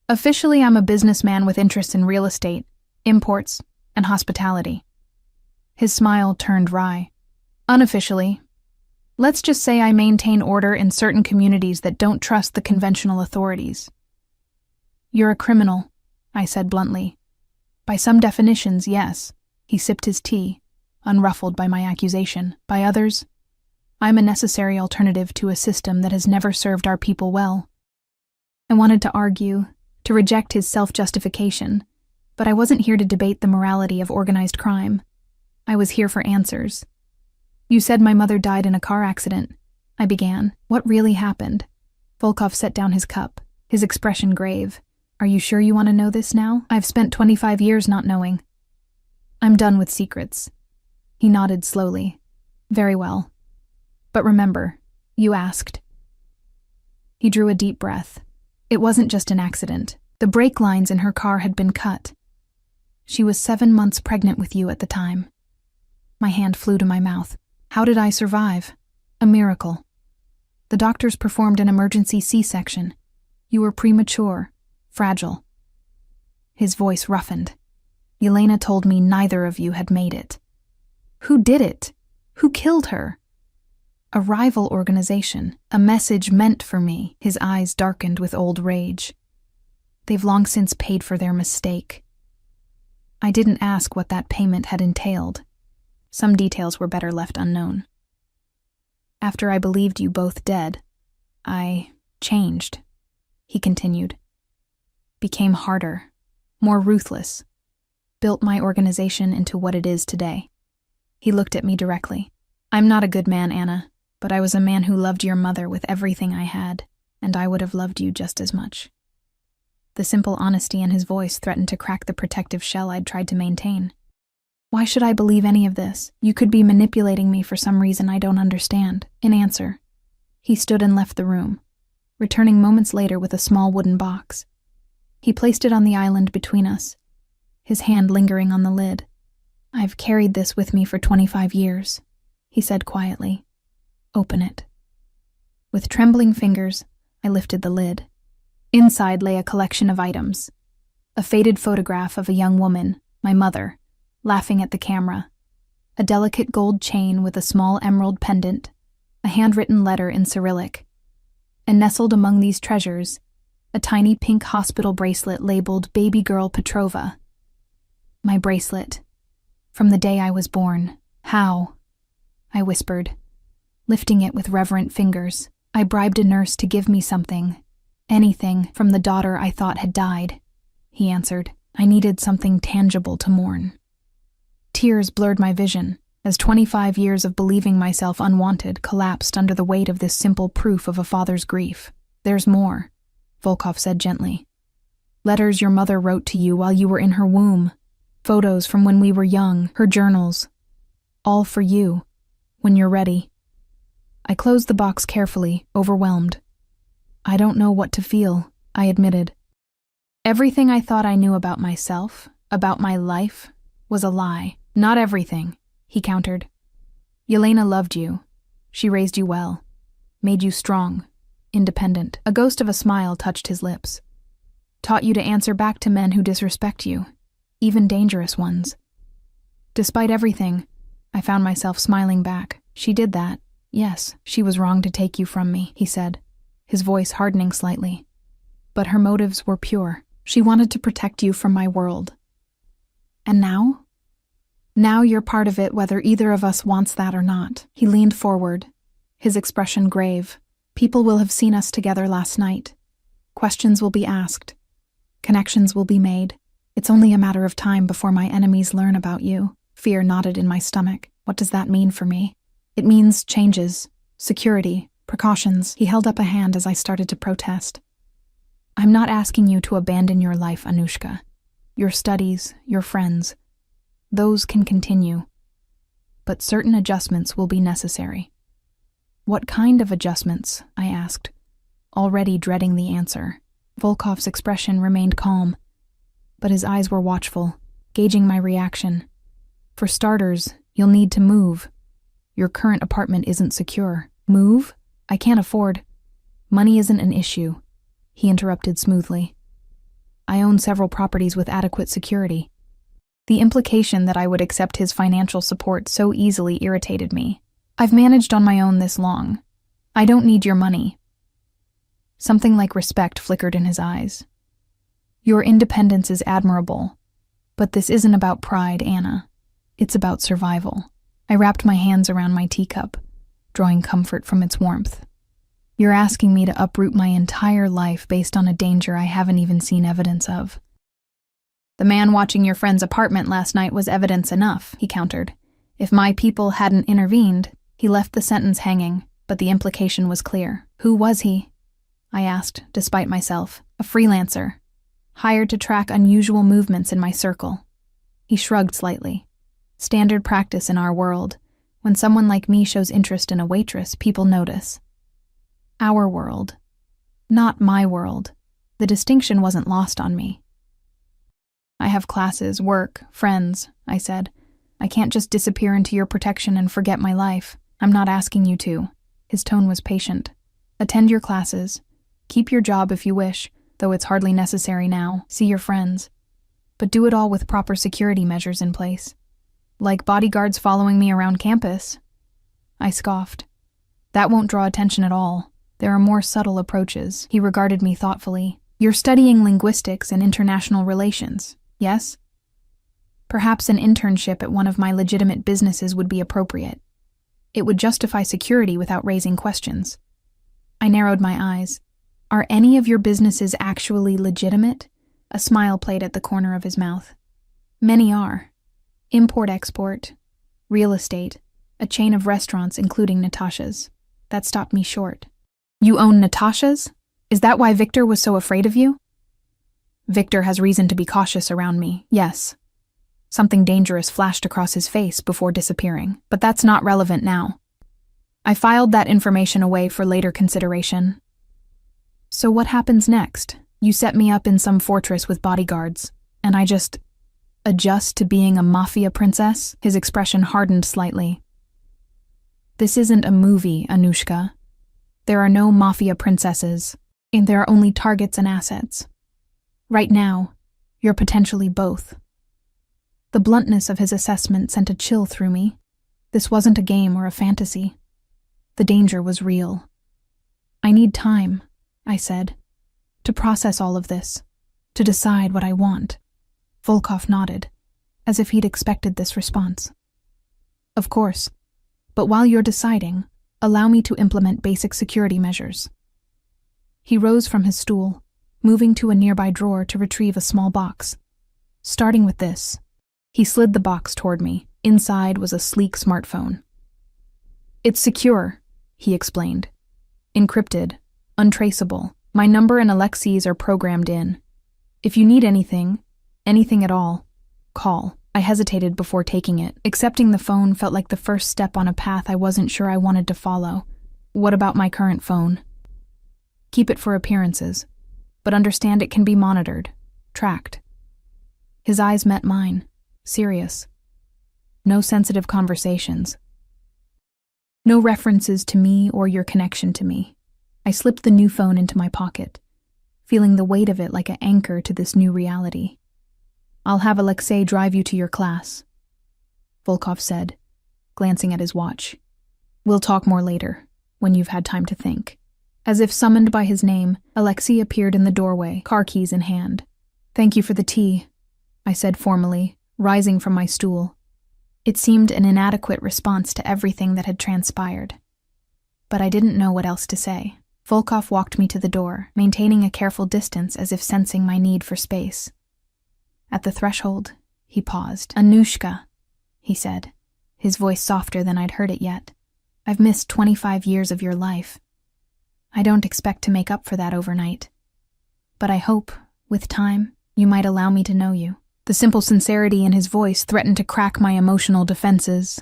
"Officially, I'm a businessman with interests in real estate, imports, and hospitality." His smile turned wry. "Unofficially, let's just say I maintain order in certain communities that don't trust the conventional authorities." "You're a criminal," I said bluntly. "By some definitions, yes." He sipped his tea, unruffled by my accusation. "By others, I'm a necessary alternative to a system that has never served our people well." I wanted to argue, to reject his self-justification, but I wasn't here to debate the morality of organized crime. I was here for answers. "You said my mother died in a car accident," I began. "What really happened?" Volkov set down his cup, his expression grave. "Are you sure you want to know this now? I've spent 25 years not knowing. I'm done with secrets." He nodded slowly. "Very well. But remember, you asked." He drew a deep breath. "It wasn't just an accident. The brake lines in her car had been cut. She was 7 months pregnant with you at the time." My hand flew to my mouth. "How did I survive?" "A miracle. The doctors performed an emergency C-section. You were premature, fragile." His voice roughened. "Yelena told me neither of you had made it." "Who did it? Who killed her?" "A rival organization, a message meant for me." His eyes darkened with old rage. "They've long since paid for their mistake." I didn't ask what that payment had entailed. Some details were better left unknown. "After I believed you both dead, I changed," he continued. "Became harder, more ruthless, built my organization into what it is today." He looked at me directly. "I'm not a good man, Anna, but I was a man who loved your mother with everything I had, and I would have loved you just as much." The simple honesty in his voice threatened to crack the protective shell I'd tried to maintain. "Why should I believe any of this? You could be manipulating me for some reason I don't understand." In answer, he stood and left the room, returning moments later with a small wooden box. He placed it on the island between us, his hand lingering on the lid. I've carried this with me for 25 years, he said quietly. Open it. With trembling fingers, I lifted the lid. Inside lay a collection of items. A faded photograph of a young woman, my mother, laughing at the camera. A delicate gold chain with a small emerald pendant. A handwritten letter in Cyrillic. And nestled among these treasures, a tiny pink hospital bracelet labeled Baby Girl Petrova. My bracelet. From the day I was born. How? I whispered, lifting it with reverent fingers. I bribed a nurse to give me something. Anything from the daughter I thought had died. He answered. I needed something tangible to mourn. Tears blurred my vision, as 25 years of believing myself unwanted collapsed under the weight of this simple proof of a father's grief. There's more, Volkov said gently. Letters your mother wrote to you while you were in her womb. Photos from when we were young, her journals. All for you, when you're ready. I closed the box carefully, overwhelmed. I don't know what to feel, I admitted. Everything I thought I knew about myself, about my life, was a lie. Not everything, he countered. Yelena loved you. She raised you well, made you strong, independent. A ghost of a smile touched his lips. Taught you to answer back to men who disrespect you, even dangerous ones. Despite everything, I found myself smiling back. She did that. Yes, she was wrong to take you from me, he said, his voice hardening slightly. But her motives were pure. She wanted to protect you from my world. And now? Now you're part of it whether either of us wants that or not. He leaned forward, his expression grave. People will have seen us together last night. Questions will be asked. Connections will be made. It's only a matter of time before my enemies learn about you. Fear knotted in my stomach. What does that mean for me? It means changes, security, precautions. He held up a hand as I started to protest. I'm not asking you to abandon your life, Anushka. Your studies, your friends. Those can continue. But certain adjustments will be necessary. What kind of adjustments? I asked, already dreading the answer. Volkov's expression remained calm, but his eyes were watchful, gauging my reaction. For starters, you'll need to move. Your current apartment isn't secure. Move? I can't afford. Money isn't an issue, he interrupted smoothly. I own several properties with adequate security. The implication that I would accept his financial support so easily irritated me. I've managed on my own this long. I don't need your money. Something like respect flickered in his eyes. Your independence is admirable, but this isn't about pride, Anna. It's about survival. I wrapped my hands around my teacup, drawing comfort from its warmth. You're asking me to uproot my entire life based on a danger I haven't even seen evidence of. The man watching your friend's apartment last night was evidence enough, he countered. If my people hadn't intervened, he left the sentence hanging, but the implication was clear. Who was he? I asked, despite myself. A freelancer, hired to track unusual movements in my circle. He shrugged slightly. Standard practice in our world. When someone like me shows interest in a waitress, people notice. Our world. Not my world. The distinction wasn't lost on me. I have classes, work, friends, I said. I can't just disappear into your protection and forget my life. I'm not asking you to. His tone was patient. Attend your classes. Keep your job if you wish, though it's hardly necessary now. See your friends. But do it all with proper security measures in place. Like bodyguards following me around campus. I scoffed. That won't draw attention at all. There are more subtle approaches. He regarded me thoughtfully. You're studying linguistics and international relations, yes? Perhaps an internship at one of my legitimate businesses would be appropriate. It would justify security without raising questions. I narrowed my eyes. Are any of your businesses actually legitimate? A smile played at the corner of his mouth. Many are. Import-export, real estate, a chain of restaurants including Natasha's. That stopped me short. You own Natasha's? Is that why Victor was so afraid of you? Victor has reason to be cautious around me, yes. Something dangerous flashed across his face before disappearing, but that's not relevant now. I filed that information away for later consideration. So what happens next? You set me up in some fortress with bodyguards, and I just adjust to being a Mafia princess? His expression hardened slightly. This isn't a movie, Anushka. There are no Mafia princesses, and there are only targets and assets. Right now, you're potentially both. The bluntness of his assessment sent a chill through me. This wasn't a game or a fantasy. The danger was real. I need time, I said, to process all of this, to decide what I want. Volkov nodded, as if he'd expected this response. Of course, but while you're deciding, allow me to implement basic security measures. He rose from his stool, moving to a nearby drawer to retrieve a small box. Starting with this, he slid the box toward me. Inside was a sleek smartphone. It's secure, he explained. Encrypted, untraceable. My number and Alexei's are programmed in. If you need anything at all, call. I hesitated before taking it. Accepting the phone felt like the first step on a path I wasn't sure I wanted to follow. What about my current phone? Keep it for appearances, but understand it can be monitored, tracked. His eyes met mine, serious. No sensitive conversations. No references to me or your connection to me. I slipped the new phone into my pocket, feeling the weight of it like an anchor to this new reality. I'll have Alexei drive you to your class, Volkov said, glancing at his watch. We'll talk more later, when you've had time to think. As if summoned by his name, Alexei appeared in the doorway, car keys in hand. Thank you for the tea, I said formally, rising from my stool. It seemed an inadequate response to everything that had transpired. But I didn't know what else to say. Volkov walked me to the door, maintaining a careful distance as if sensing my need for space. At the threshold, he paused. Anushka, he said, his voice softer than I'd heard it yet. I've missed 25 years of your life. I don't expect to make up for that overnight. But I hope, with time, you might allow me to know you. The simple sincerity in his voice threatened to crack my emotional defenses.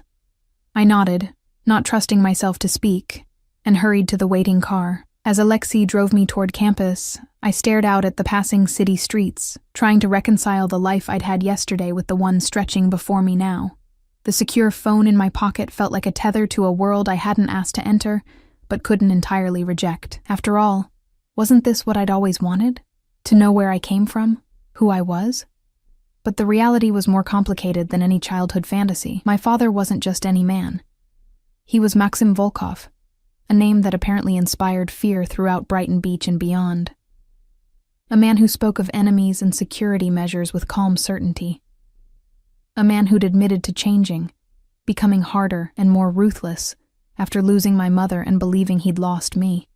I nodded, not trusting myself to speak, and hurried to the waiting car. As Alexei drove me toward campus, I stared out at the passing city streets, trying to reconcile the life I'd had yesterday with the one stretching before me now. The secure phone in my pocket felt like a tether to a world I hadn't asked to enter, but couldn't entirely reject. After all, wasn't this what I'd always wanted? To know where I came from, who I was? But the reality was more complicated than any childhood fantasy. My father wasn't just any man. He was Maxim Volkov, a name that apparently inspired fear throughout Brighton Beach and beyond. A man who spoke of enemies and security measures with calm certainty. A man who'd admitted to changing, becoming harder and more ruthless after losing my mother and believing he'd lost me.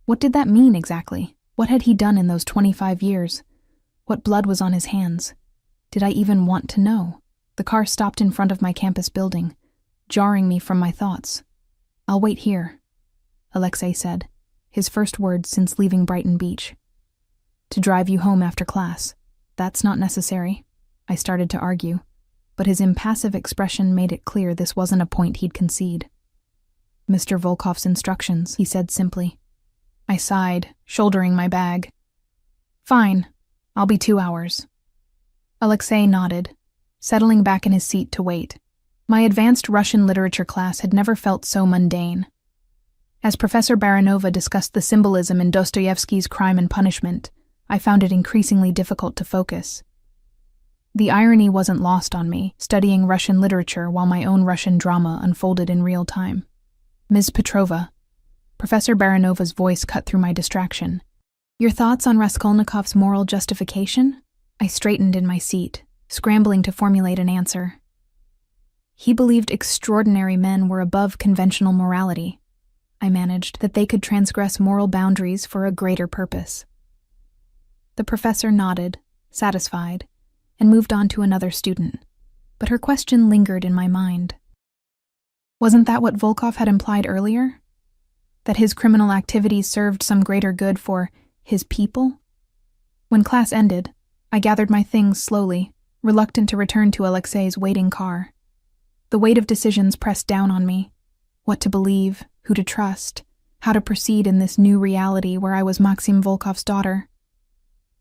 What did that mean exactly? What had he done in those 25 years? What blood was on his hands? Did I even want to know? The car stopped in front of my campus building, jarring me from my thoughts. I'll wait here, Alexei said, his first words since leaving Brighton Beach. To drive you home after class. That's not necessary. I started to argue, but his impassive expression made it clear this wasn't a point he'd concede. Mr. Volkov's instructions, he said simply. I sighed, shouldering my bag. Fine, I'll be 2 hours. Alexei nodded, settling back in his seat to wait. My advanced Russian literature class had never felt so mundane. As Professor Baranova discussed the symbolism in Dostoevsky's Crime and Punishment, I found it increasingly difficult to focus. The irony wasn't lost on me, studying Russian literature while my own Russian drama unfolded in real time. Ms. Petrova, Professor Baranova's voice cut through my distraction. Your thoughts on Raskolnikov's moral justification? I straightened in my seat, scrambling to formulate an answer. He believed extraordinary men were above conventional morality. I managed, that they could transgress moral boundaries for a greater purpose. The professor nodded, satisfied, and moved on to another student, but her question lingered in my mind. Wasn't that what Volkov had implied earlier? That his criminal activities served some greater good for his people? When class ended, I gathered my things slowly, reluctant to return to Alexei's waiting car. The weight of decisions pressed down on me. What to believe, who to trust, how to proceed in this new reality where I was Maxim Volkov's daughter.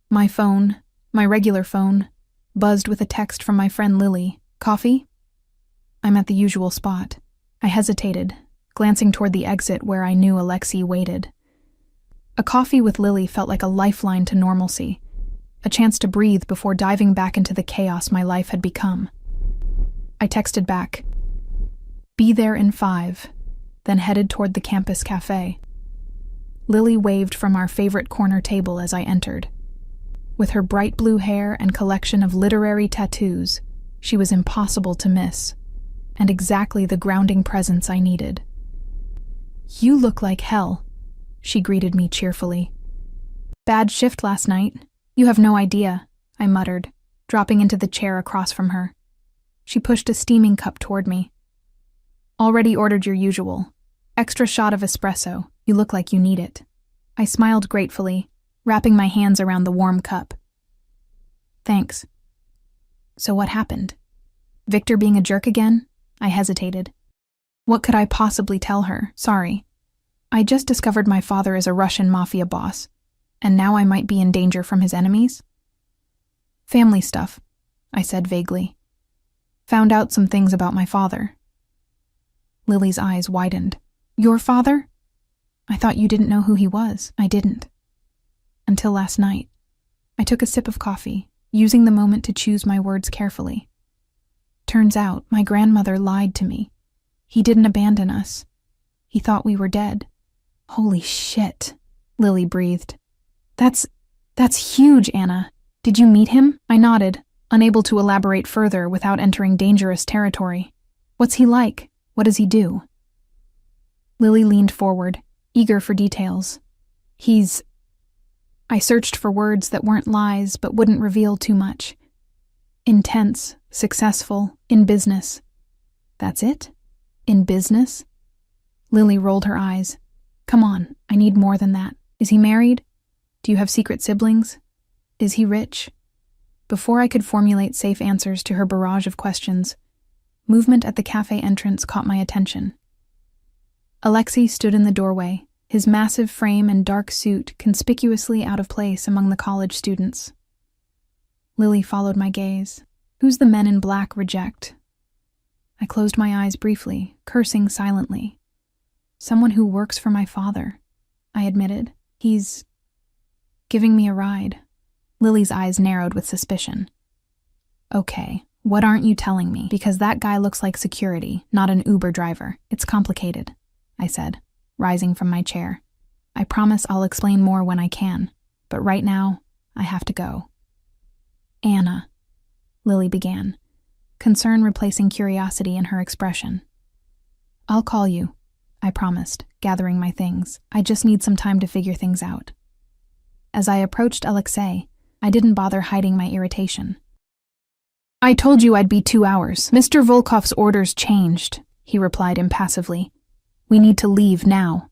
My phone, my regular phone, buzzed with a text from my friend Lily. Coffee? I'm at the usual spot. I hesitated, glancing toward the exit where I knew Alexei waited. A coffee with Lily felt like a lifeline to normalcy, a chance to breathe before diving back into the chaos my life had become. I texted back, "Be there in 5, then headed toward the campus cafe. Lily waved from our favorite corner table as I entered. With her bright blue hair and collection of literary tattoos, she was impossible to miss, and exactly the grounding presence I needed. "You look like hell," she greeted me cheerfully. "Bad shift last night. You have no idea," I muttered, dropping into the chair across from her. She pushed a steaming cup toward me. "Already ordered your usual. Extra shot of espresso. You look like you need it." I smiled gratefully, wrapping my hands around the warm cup. "Thanks." "So what happened? Victor being a jerk again?" I hesitated. What could I possibly tell her? Sorry. I just discovered my father is a Russian mafia boss, and now I might be in danger from his enemies? "Family stuff," I said vaguely. "Found out some things about my father." Lily's eyes widened. "Your father? I thought you didn't know who he was." "I didn't. Until last night." I took a sip of coffee, using the moment to choose my words carefully. "Turns out my grandmother lied to me. He didn't abandon us. He thought we were dead." "Holy shit," Lily breathed. That's huge, Anna. Did you meet him?" I nodded, unable to elaborate further without entering dangerous territory. "What's he like? What does he do?" Lily leaned forward, eager for details. I searched for words that weren't lies but wouldn't reveal too much. "Intense, successful, in business." "That's it? In business?" Lily rolled her eyes. "Come on, I need more than that. Is he married? Do you have secret siblings? Is he rich?" Before I could formulate safe answers to her barrage of questions, movement at the cafe entrance caught my attention. Alexei stood in the doorway, his massive frame and dark suit conspicuously out of place among the college students. Lily followed my gaze. "Who's the men in black reject?" I closed my eyes briefly, cursing silently. "Someone who works for my father," I admitted. "He's giving me a ride." Lily's eyes narrowed with suspicion. "Okay, what aren't you telling me? Because that guy looks like security, not an Uber driver. It's complicated," I said, rising from my chair. "I promise I'll explain more when I can, but right now, I have to go." "Anna," Lily began, concern replacing curiosity in her expression. "I'll call you," I promised, gathering my things. "I just need some time to figure things out." As I approached Alexei, I didn't bother hiding my irritation. "I told you I'd be 2 hours. Mr. Volkov's orders changed," he replied impassively. "We need to leave now."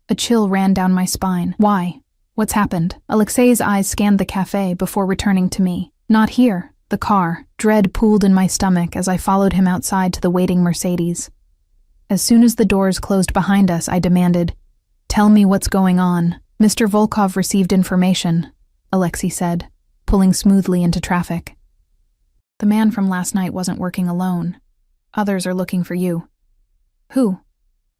A chill ran down my spine. "Why? What's happened?" Alexei's eyes scanned the cafe before returning to me. "Not here." The car. Dread pooled in my stomach as I followed him outside to the waiting Mercedes. As soon as the doors closed behind us, I demanded, "Tell me what's going on." "Mr. Volkov received information," Alexei said, pulling smoothly into traffic. "The man from last night wasn't working alone. Others are looking for you." "Who?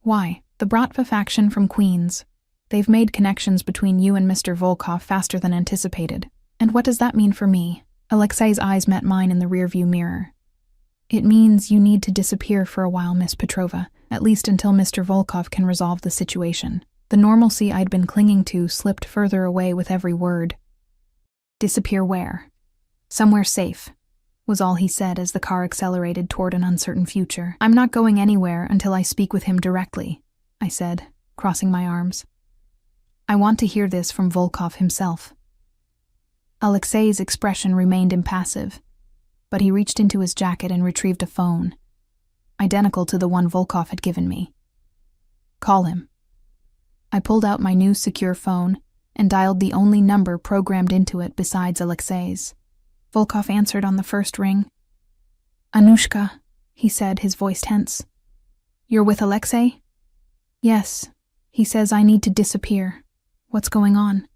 Why?" "The Bratva faction from Queens. They've made connections between you and Mr. Volkov faster than anticipated." "And what does that mean for me?" Alexei's eyes met mine in the rearview mirror. "It means you need to disappear for a while, Miss Petrova, at least until Mr. Volkov can resolve the situation." The normalcy I'd been clinging to slipped further away with every word. "Disappear where?" "Somewhere safe," was all he said as the car accelerated toward an uncertain future. "I'm not going anywhere until I speak with him directly," I said, crossing my arms. "I want to hear this from Volkov himself." Alexei's expression remained impassive, but he reached into his jacket and retrieved a phone, identical to the one Volkov had given me. "Call him." I pulled out my new secure phone and dialed the only number programmed into it besides Alexei's. Volkov answered on the first ring. "Anushka," he said, his voice tense. "You're with Alexei?" "Yes. He says I need to disappear. What's going on?"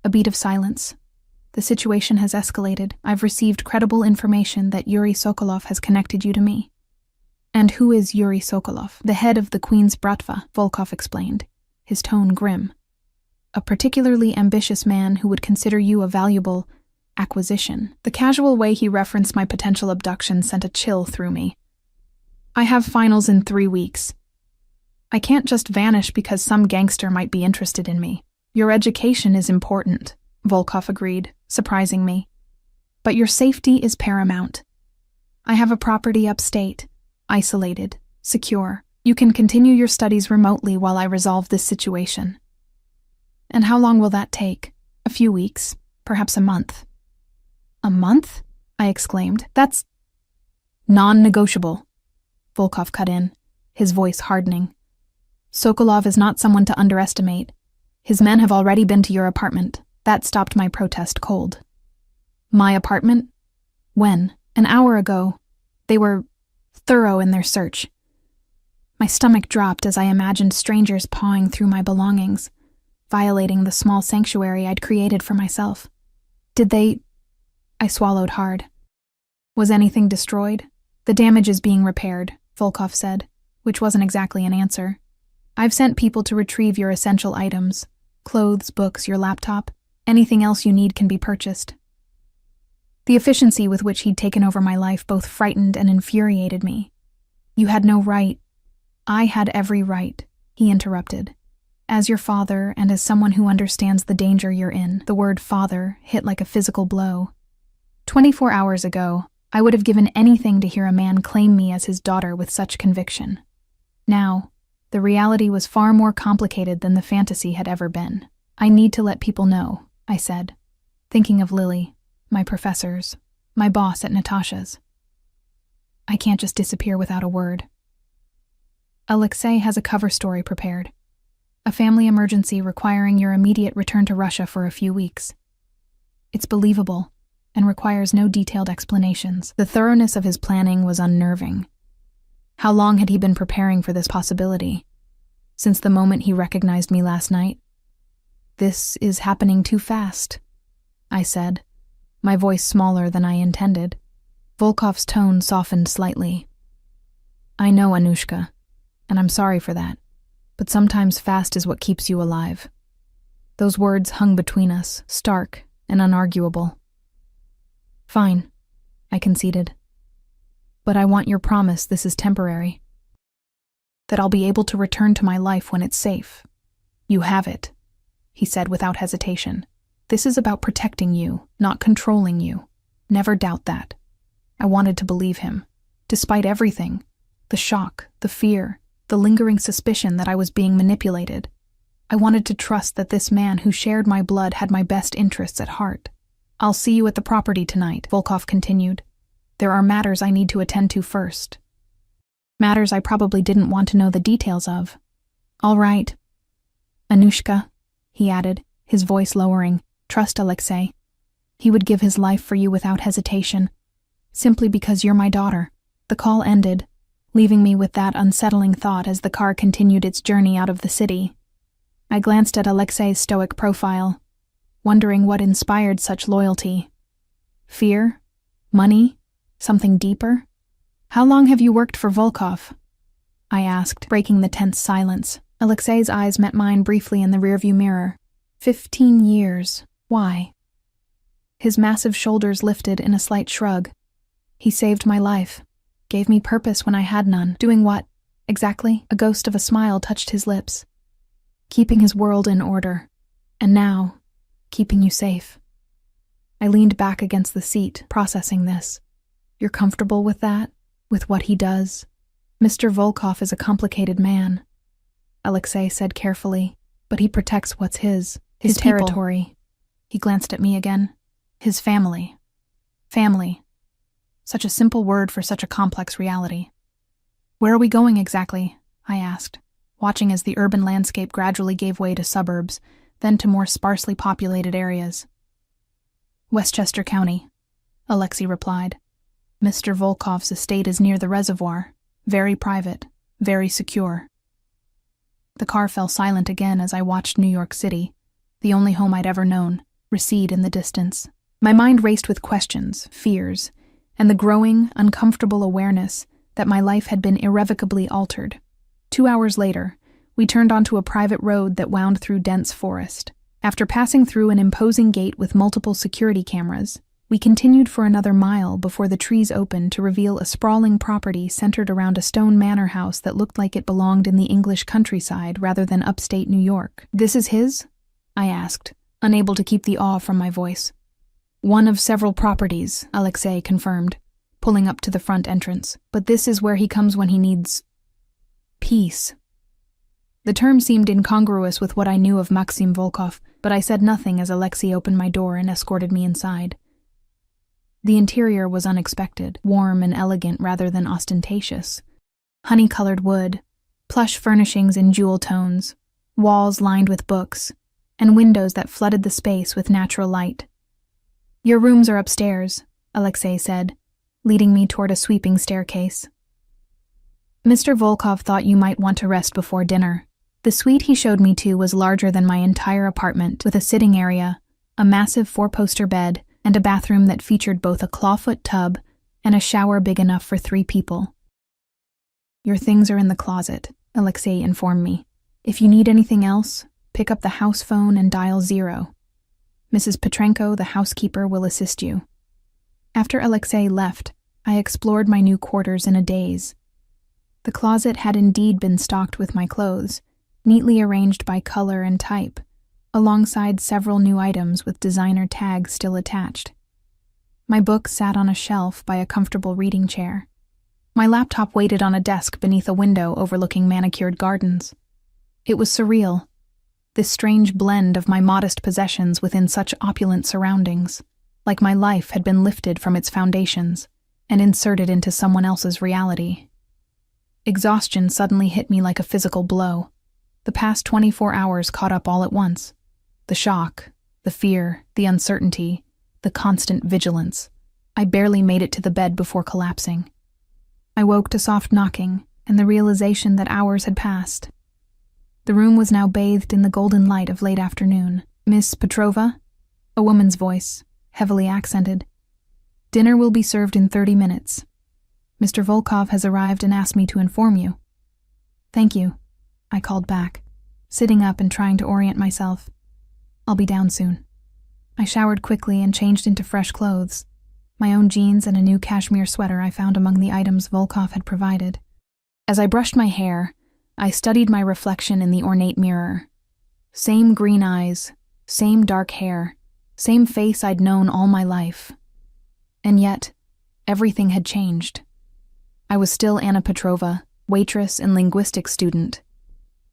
A beat of silence. The situation has escalated. I've received credible information that Yuri Sokolov has connected you to me. And who is Yuri Sokolov? The head of the Queen's Bratva, Volkov explained, his tone grim. A particularly ambitious man who would consider you a valuable acquisition. The casual way he referenced my potential abduction sent a chill through me. I have finals in 3 weeks. I can't just vanish because some gangster might be interested in me. Your education is important, Volkov agreed, surprising me. But your safety is paramount. I have a property upstate, isolated, secure. You can continue your studies remotely while I resolve this situation. And how long will that take? A few weeks, perhaps a month. A month? I exclaimed. That's non-negotiable. Volkov cut in, his voice hardening. Sokolov is not someone to underestimate. His men have already been to your apartment. That stopped my protest cold. My apartment? When? An hour ago. They were thorough in their search. My stomach dropped as I imagined strangers pawing through my belongings, violating the small sanctuary I'd created for myself. Did they... I swallowed hard. Was anything destroyed? The damage is being repaired, Volkov said, which wasn't exactly an answer. I've sent people to retrieve your essential items. Clothes, books, your laptop. Anything else you need can be purchased. The efficiency with which he'd taken over my life both frightened and infuriated me. You had no right. I had every right, he interrupted. As your father and as someone who understands the danger you're in, the word father hit like a physical blow. 24 hours ago, I would have given anything to hear a man claim me as his daughter with such conviction. Now, the reality was far more complicated than the fantasy had ever been. I need to let people know, I said, thinking of Lily, my professors, my boss at Natasha's. I can't just disappear without a word. Alexei has a cover story prepared. A family emergency requiring your immediate return to Russia for a few weeks. It's believable and requires no detailed explanations. The thoroughness of his planning was unnerving. How long had he been preparing for this possibility? Since the moment he recognized me last night? This is happening too fast, I said, my voice smaller than I intended. Volkov's tone softened slightly. I know, Anushka, and I'm sorry for that, but sometimes fast is what keeps you alive. Those words hung between us, stark and unarguable. Fine, I conceded. But I want your promise this is temporary. That I'll be able to return to my life when it's safe. You have it, he said without hesitation. This is about protecting you, not controlling you. Never doubt that. I wanted to believe him, despite everything. The shock, the fear, the lingering suspicion that I was being manipulated. I wanted to trust that this man who shared my blood had my best interests at heart. I'll see you at the property tonight, Volkov continued. There are matters I need to attend to first. Matters I probably didn't want to know the details of. All right. Anushka, he added, his voice lowering, trust Alexei. He would give his life for you without hesitation, simply because you're my daughter. The call ended, leaving me with that unsettling thought as the car continued its journey out of the city. I glanced at Alexei's stoic profile, wondering what inspired such loyalty. Fear? Money? Something deeper? How long have you worked for Volkov? I asked, breaking the tense silence. Alexei's eyes met mine briefly in the rearview mirror. 15 years. Why? His massive shoulders lifted in a slight shrug. He saved my life, gave me purpose when I had none. Doing what? Exactly? A ghost of a smile touched his lips. Keeping his world in order. And now, keeping you safe. I leaned back against the seat, processing this. You're comfortable with that? With what he does? Mr. Volkov is a complicated man, Alexei said carefully, but he protects what's his territory. He glanced at me again. His family. Family. Such a simple word for such a complex reality. Where are we going exactly? I asked, watching as the urban landscape gradually gave way to suburbs, then to more sparsely populated areas. Westchester County, Alexei replied. Mr. Volkov's estate is near the reservoir, very private, very secure. The car fell silent again as I watched New York City, the only home I'd ever known, recede in the distance. My mind raced with questions, fears, and the growing, uncomfortable awareness that my life had been irrevocably altered. 2 hours later, we turned onto a private road that wound through dense forest. After passing through an imposing gate with multiple security cameras, we continued for another mile before the trees opened to reveal a sprawling property centered around a stone manor house that looked like it belonged in the English countryside rather than upstate New York. "This is his?" I asked, unable to keep the awe from my voice. "One of several properties," Alexei confirmed, pulling up to the front entrance. "But this is where he comes when he needs peace." The term seemed incongruous with what I knew of Maxim Volkov, but I said nothing as Alexei opened my door and escorted me inside. The interior was unexpected, warm and elegant rather than ostentatious. Honey-colored wood, plush furnishings in jewel tones, walls lined with books, and windows that flooded the space with natural light. "Your rooms are upstairs," Alexei said, leading me toward a sweeping staircase. "Mr. Volkov thought you might want to rest before dinner." The suite he showed me to was larger than my entire apartment, with a sitting area, a massive 4-poster bed, and a bathroom that featured both a clawfoot tub and a shower big enough for 3 people. "Your things are in the closet," Alexei informed me. "If you need anything else, pick up the house phone and dial 0. Mrs. Petrenko, the housekeeper, will assist you." After Alexei left, I explored my new quarters in a daze. The closet had indeed been stocked with my clothes, neatly arranged by color and type, alongside several new items with designer tags still attached. My books sat on a shelf by a comfortable reading chair. My laptop waited on a desk beneath a window overlooking manicured gardens. It was surreal, this strange blend of my modest possessions within such opulent surroundings, like my life had been lifted from its foundations and inserted into someone else's reality. Exhaustion suddenly hit me like a physical blow. The past 24 hours caught up all at once. The shock, the fear, the uncertainty, the constant vigilance. I barely made it to the bed before collapsing. I woke to soft knocking and the realization that hours had passed. The room was now bathed in the golden light of late afternoon. "Miss Petrova?" A woman's voice, heavily accented. "Dinner will be served in 30 minutes. Mr. Volkov has arrived and asked me to inform you." "Thank you," I called back, sitting up and trying to orient myself. "I'll be down soon." I showered quickly and changed into fresh clothes, my own jeans and a new cashmere sweater I found among the items Volkov had provided. As I brushed my hair, I studied my reflection in the ornate mirror. Same green eyes, same dark hair, same face I'd known all my life. And yet, everything had changed. I was still Anna Petrova, waitress and linguistics student.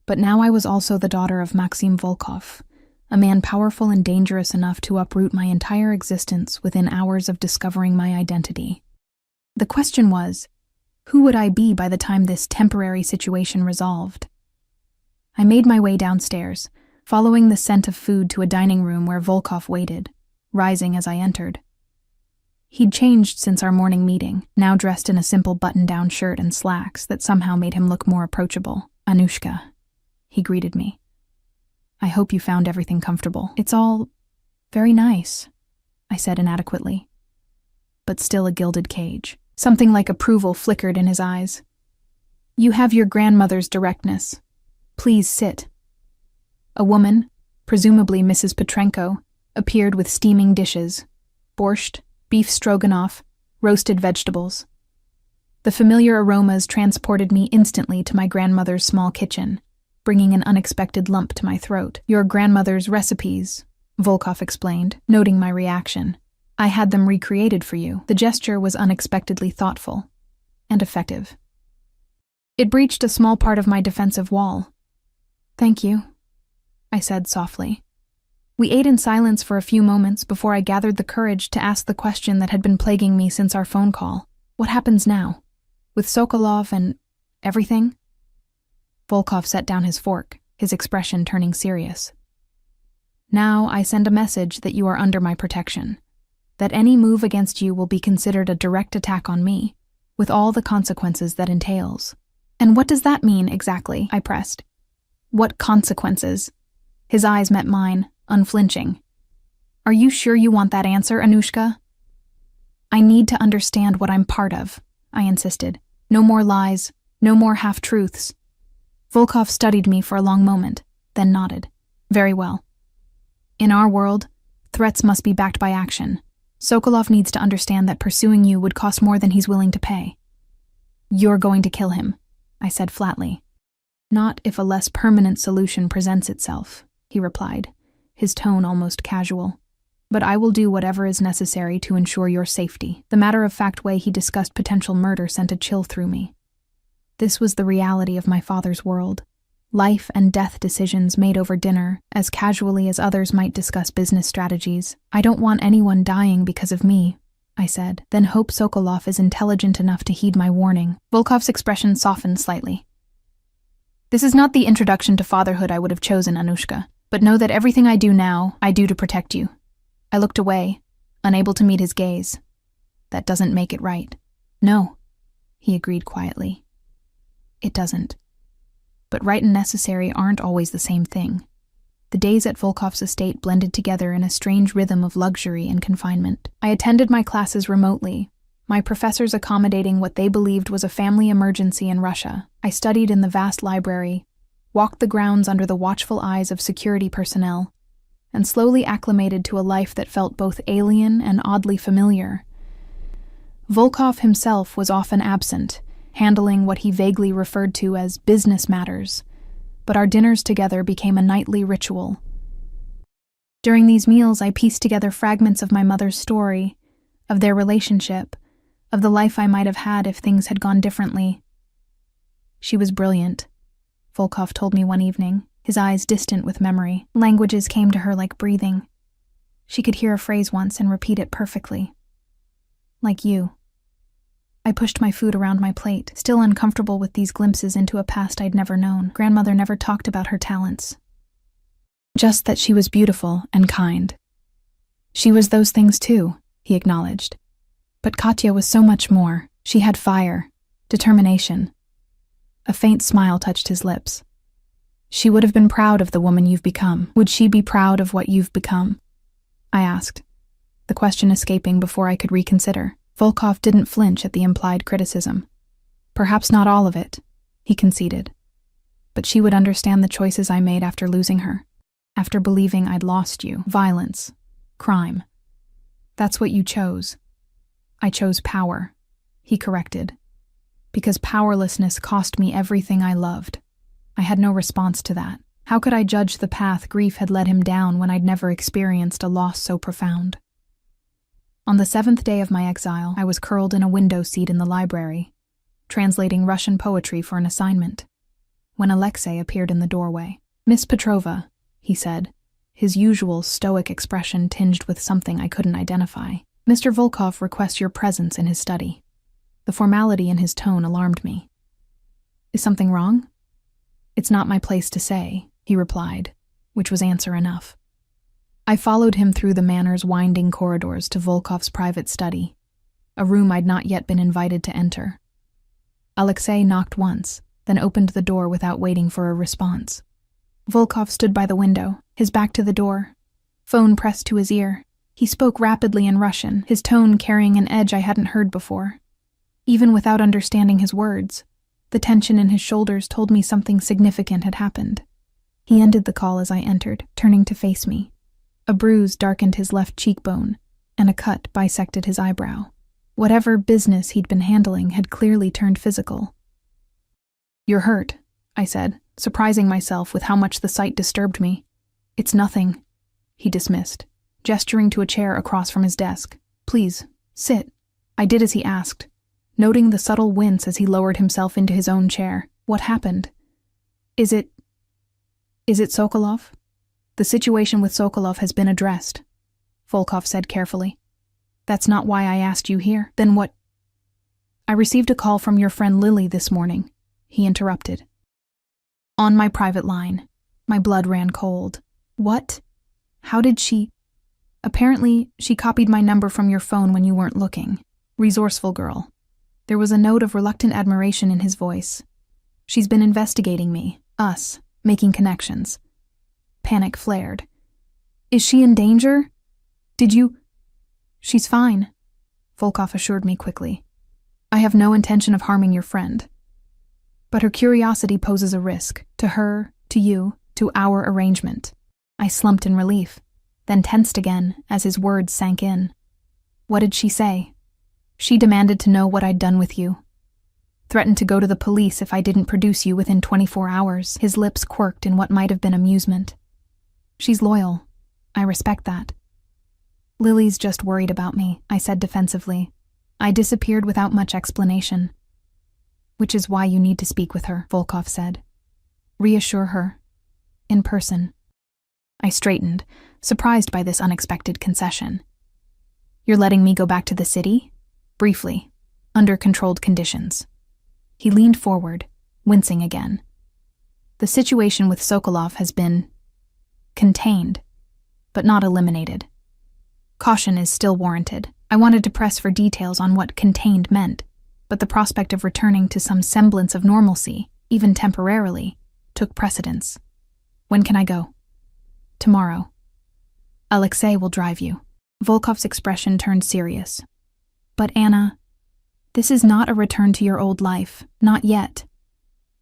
But now I was also the daughter of Maxim Volkov, a man powerful and dangerous enough to uproot my entire existence within hours of discovering my identity. The question was, who would I be by the time this temporary situation resolved? I made my way downstairs, following the scent of food to a dining room where Volkov waited, rising as I entered. He'd changed since our morning meeting, now dressed in a simple button-down shirt and slacks that somehow made him look more approachable. "Anushka," he greeted me. "I hope you found everything comfortable." "It's all very nice," I said inadequately. But still a gilded cage. Something like approval flickered in his eyes. "You have your grandmother's directness. Please sit." A woman, presumably Mrs. Petrenko, appeared with steaming dishes: borscht, beef stroganoff, roasted vegetables. The familiar aromas transported me instantly to my grandmother's small kitchen, bringing an unexpected lump to my throat. "Your grandmother's recipes," Volkov explained, noting my reaction. "I had them recreated for you." The gesture was unexpectedly thoughtful and effective. It breached a small part of my defensive wall. "Thank you," I said softly. We ate in silence for a few moments before I gathered the courage to ask the question that had been plaguing me since our phone call. "What happens now? With Sokolov and everything?" Volkov set down his fork, his expression turning serious. "Now I send a message that you are under my protection, that any move against you will be considered a direct attack on me, with all the consequences that entails." "And what does that mean exactly?" I pressed. "What consequences?" His eyes met mine, unflinching. Are you sure you want that answer, Anushka? I need to understand what I'm part of, I insisted. No more lies, no more half-truths. Volkov studied me for a long moment, then nodded. Very well. In our world, threats must be backed by action. Sokolov needs to understand that pursuing you would cost more than he's willing to pay. You're going to kill him, I said flatly. Not if a less permanent solution presents itself, he replied, his tone almost casual. But I will do whatever is necessary to ensure your safety. The matter-of-fact way he discussed potential murder sent a chill through me. This was the reality of my father's world. Life and death decisions made over dinner, as casually as others might discuss business strategies. I don't want anyone dying because of me, I said, then hope Sokolov is intelligent enough to heed my warning. Volkov's expression softened slightly. This is not the introduction to fatherhood I would have chosen, Anushka, but know that everything I do now, I do to protect you. I looked away, unable to meet his gaze. That doesn't make it right. No, he agreed quietly. It doesn't. But right and necessary aren't always the same thing. The days at Volkov's estate blended together in a strange rhythm of luxury and confinement. I attended my classes remotely, my professors accommodating what they believed was a family emergency in Russia. I studied in the vast library, walked the grounds under the watchful eyes of security personnel, and slowly acclimated to a life that felt both alien and oddly familiar. Volkov himself was often absent, handling what he vaguely referred to as business matters, but our dinners together became a nightly ritual. During these meals, I pieced together fragments of my mother's story, of their relationship, of the life I might have had if things had gone differently. She was brilliant, Volkov told me one evening, his eyes distant with memory. Languages came to her like breathing. She could hear a phrase once and repeat it perfectly. Like you. I pushed my food around my plate, still uncomfortable with these glimpses into a past I'd never known. Grandmother never talked about her talents. Just that she was beautiful and kind. She was those things too, he acknowledged. But Katya was so much more. She had fire, determination. A faint smile touched his lips. She would have been proud of the woman you've become. Would she be proud of what you've become? I asked, the question escaping before I could reconsider. Volkov didn't flinch at the implied criticism. Perhaps not all of it, he conceded. But she would understand the choices I made after losing her, after believing I'd lost you. Violence, crime. That's what you chose. I chose power, he corrected. Because powerlessness cost me everything I loved. I had no response to that. How could I judge the path grief had led him down when I'd never experienced a loss so profound? On the 7th day of my exile, I was curled in a window seat in the library, translating Russian poetry for an assignment, when Alexei appeared in the doorway. Miss Petrova, he said, his usual stoic expression tinged with something I couldn't identify. Mr. Volkov requests your presence in his study. The formality in his tone alarmed me. Is something wrong? It's not my place to say, he replied, which was answer enough. I followed him through the manor's winding corridors to Volkov's private study, a room I'd not yet been invited to enter. Alexei knocked once, then opened the door without waiting for a response. Volkov stood by the window, his back to the door, phone pressed to his ear. He spoke rapidly in Russian, his tone carrying an edge I hadn't heard before. Even without understanding his words, the tension in his shoulders told me something significant had happened. He ended the call as I entered, turning to face me. A bruise darkened his left cheekbone, and a cut bisected his eyebrow. Whatever business he'd been handling had clearly turned physical. You're hurt, I said, surprising myself with how much the sight disturbed me. It's nothing, he dismissed, gesturing to a chair across from his desk. Please, sit. I did as he asked, noting the subtle wince as he lowered himself into his own chair. What happened? Is it Sokolov? The situation with Sokolov has been addressed, Volkov said carefully. That's not why I asked you here. Then what? I received a call from your friend Lily this morning, he interrupted. On my private line. My blood ran cold. What? How did she? Apparently, she copied my number from your phone when you weren't looking. Resourceful girl. There was a note of reluctant admiration in his voice. She's been investigating me, us, making connections. Panic flared. Is she in danger? Did you— She's fine, Volkov assured me quickly. I have no intention of harming your friend. But her curiosity poses a risk, to her, to you, to our arrangement. I slumped in relief, then tensed again as his words sank in. What did she say? She demanded to know what I'd done with you. Threatened to go to the police if I didn't produce you within 24 hours. His lips quirked in what might have been amusement. She's loyal. I respect that. Lily's just worried about me, I said defensively. I disappeared without much explanation. Which is why you need to speak with her, Volkov said. Reassure her. In person. I straightened, surprised by this unexpected concession. You're letting me go back to the city? Briefly, under controlled conditions. He leaned forward, wincing again. The situation with Sokolov has been contained, but not eliminated. Caution is still warranted. I wanted to press for details on what contained meant, but the prospect of returning to some semblance of normalcy, even temporarily, took precedence. When can I go? Tomorrow. Alexei will drive you. Volkov's expression turned serious. But Anna, this is not a return to your old life, not yet.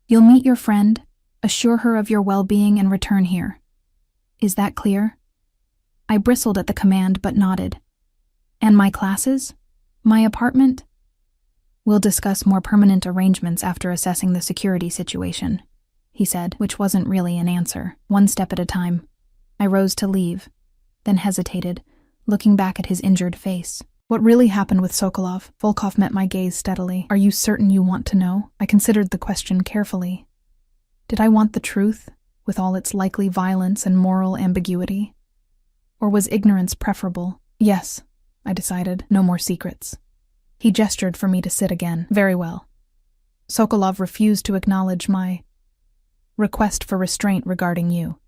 You'll meet your friend, assure her of your well-being, and return here. Is that clear? I bristled at the command but nodded. And my classes? My apartment? We'll discuss more permanent arrangements after assessing the security situation, he said, which wasn't really an answer, one step at a time. I rose to leave, then hesitated, looking back at his injured face. What really happened with Sokolov? Volkov met my gaze steadily. Are you certain you want to know? I considered the question carefully. Did I want the truth, with all its likely violence and moral ambiguity? Or was ignorance preferable? Yes, I decided, no more secrets. He gestured for me to sit again. Very well. Sokolov refused to acknowledge my request for restraint regarding you.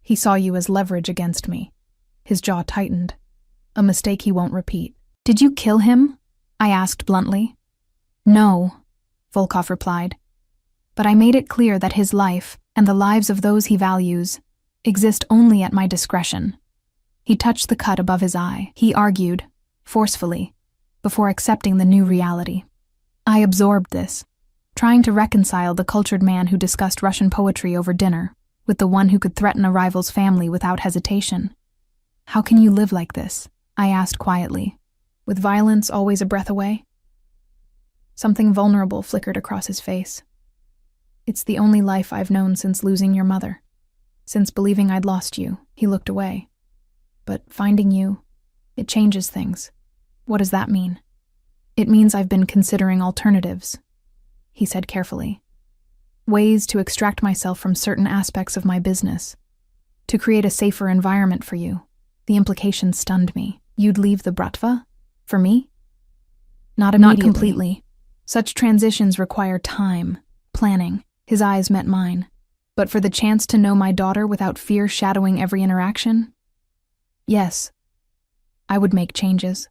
He saw you as leverage against me. His jaw tightened. A mistake he won't repeat. Did you kill him? I asked bluntly. No, Volkov replied. But I made it clear that his life, and the lives of those he values, exist only at my discretion. He touched the cut above his eye. He argued, forcefully, before accepting the new reality. I absorbed this, trying to reconcile the cultured man who discussed Russian poetry over dinner with the one who could threaten a rival's family without hesitation. How can you live like this? I asked quietly, with violence always a breath away. Something vulnerable flickered across his face. It's the only life I've known since losing your mother. Since believing I'd lost you, he looked away. But finding you, it changes things. What does that mean? It means I've been considering alternatives, he said carefully. Ways to extract myself from certain aspects of my business, to create a safer environment for you. The implication stunned me. You'd leave the Bratva? For me? Not immediately. Not completely. Such transitions require time, planning. His eyes met mine. But for the chance to know my daughter without fear shadowing every interaction? Yes. I would make changes.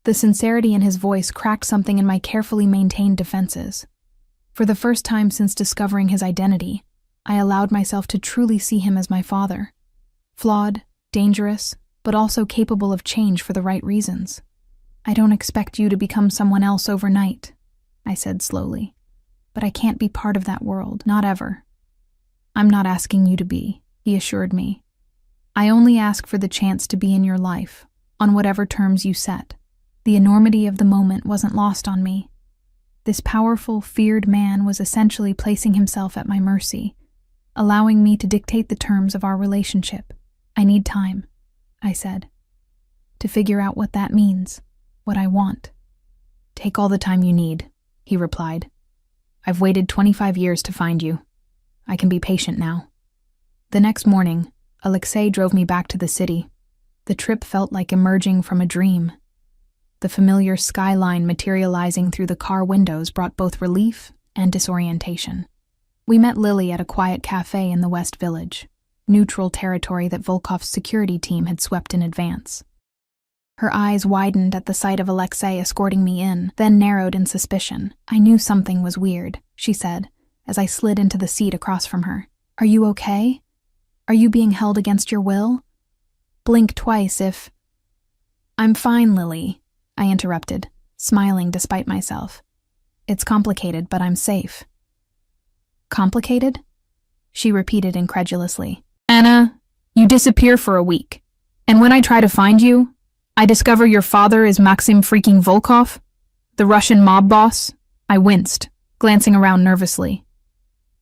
The sincerity in his voice cracked something in my carefully maintained defenses. For the first time since discovering his identity, I allowed myself to truly see him as my father. Flawed, dangerous, but also capable of change for the right reasons. I don't expect you to become someone else overnight, I said slowly. But I can't be part of that world, not ever. I'm not asking you to be, he assured me. I only ask for the chance to be in your life, on whatever terms you set. The enormity of the moment wasn't lost on me. This powerful, feared man was essentially placing himself at my mercy, allowing me to dictate the terms of our relationship. I need time, I said, to figure out what that means, what I want. Take all the time you need, he replied. I've waited 25 years to find you. I can be patient now. The next morning, Alexei drove me back to the city. The trip felt like emerging from a dream. The familiar skyline materializing through the car windows brought both relief and disorientation. We met Lily at a quiet cafe in the West Village, neutral territory that Volkov's security team had swept in advance. Her eyes widened at the sight of Alexei escorting me in, then narrowed in suspicion. I knew something was weird, she said, as I slid into the seat across from her. Are you okay? Are you being held against your will? Blink twice if... I'm fine, Lily, I interrupted, smiling despite myself. It's complicated, but I'm safe. Complicated? She repeated incredulously. Anna, you disappear for a week, and when I try to find you, I discover your father is Maxim freaking Volkov, the Russian mob boss. I winced, glancing around nervously.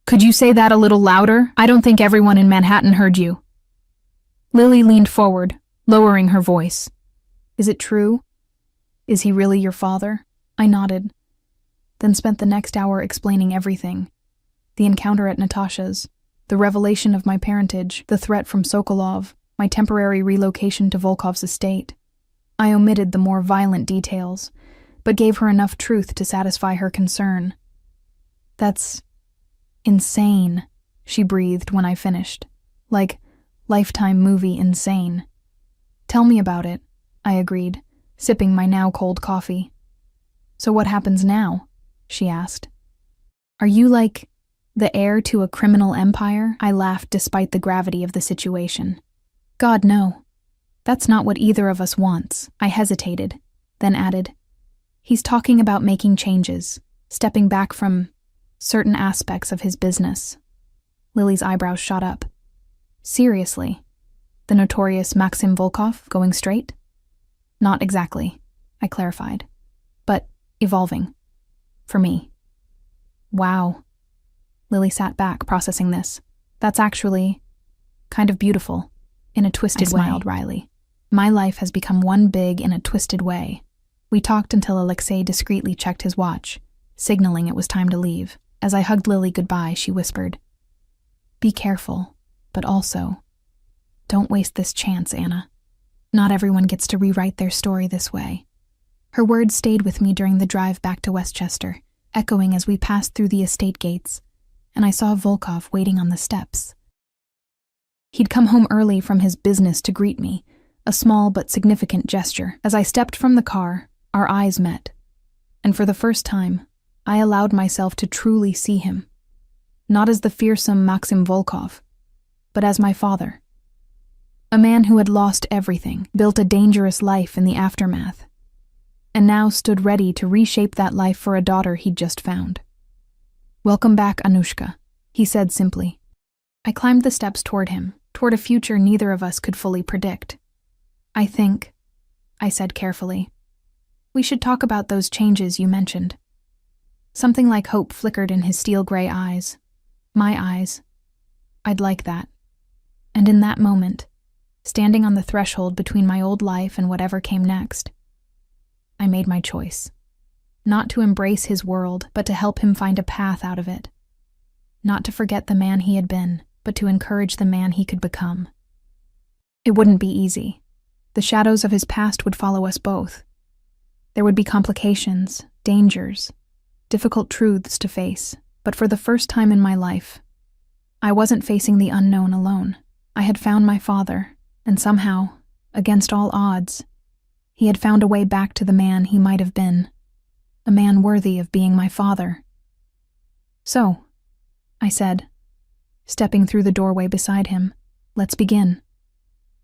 Could you say that a little louder? I don't think everyone in Manhattan heard you. Lily leaned forward, lowering her voice. Is it true? Is he really your father? I nodded, then spent the next hour explaining everything. The encounter at Natasha's, the revelation of my parentage, the threat from Sokolov, my temporary relocation to Volkov's estate. I omitted the more violent details, but gave her enough truth to satisfy her concern. That's insane, she breathed when I finished. Like Lifetime movie insane. Tell me about it, I agreed, sipping my now cold coffee. So what happens now? She asked. Are you like the heir to a criminal empire? I laughed despite the gravity of the situation. God, no. That's not what either of us wants. I hesitated, then added, he's talking about making changes, stepping back from certain aspects of his business. Lily's eyebrows shot up. Seriously? The notorious Maxim Volkov going straight? Not exactly, I clarified, but evolving. For me. Wow. Lily sat back, processing this. That's actually kind of beautiful, in a twisted way. I smiled wryly. My life has become one big in a twisted way. We talked until Alexei discreetly checked his watch, signaling it was time to leave. As I hugged Lily goodbye, she whispered, Be careful, but also, don't waste this chance, Anna. Not everyone gets to rewrite their story this way. Her words stayed with me during the drive back to Westchester, echoing as we passed through the estate gates, and I saw Volkov waiting on the steps. He'd come home early from his business to greet me, a small but significant gesture. As I stepped from the car, our eyes met, and for the first time, I allowed myself to truly see him, not as the fearsome Maxim Volkov, but as my father. A man who had lost everything, built a dangerous life in the aftermath, and now stood ready to reshape that life for a daughter he'd just found. Welcome back, Anushka, he said simply. I climbed the steps toward him, toward a future neither of us could fully predict. I think, I said carefully, we should talk about those changes you mentioned. Something like hope flickered in his steel-gray eyes. My eyes. I'd like that. And in that moment, standing on the threshold between my old life and whatever came next, I made my choice. Not to embrace his world, but to help him find a path out of it. Not to forget the man he had been, but to encourage the man he could become. It wouldn't be easy. The shadows of his past would follow us both. There would be complications, dangers, difficult truths to face, but for the first time in my life, I wasn't facing the unknown alone. I had found my father, and somehow, against all odds, he had found a way back to the man he might have been, a man worthy of being my father. So, I said, stepping through the doorway beside him, let's begin.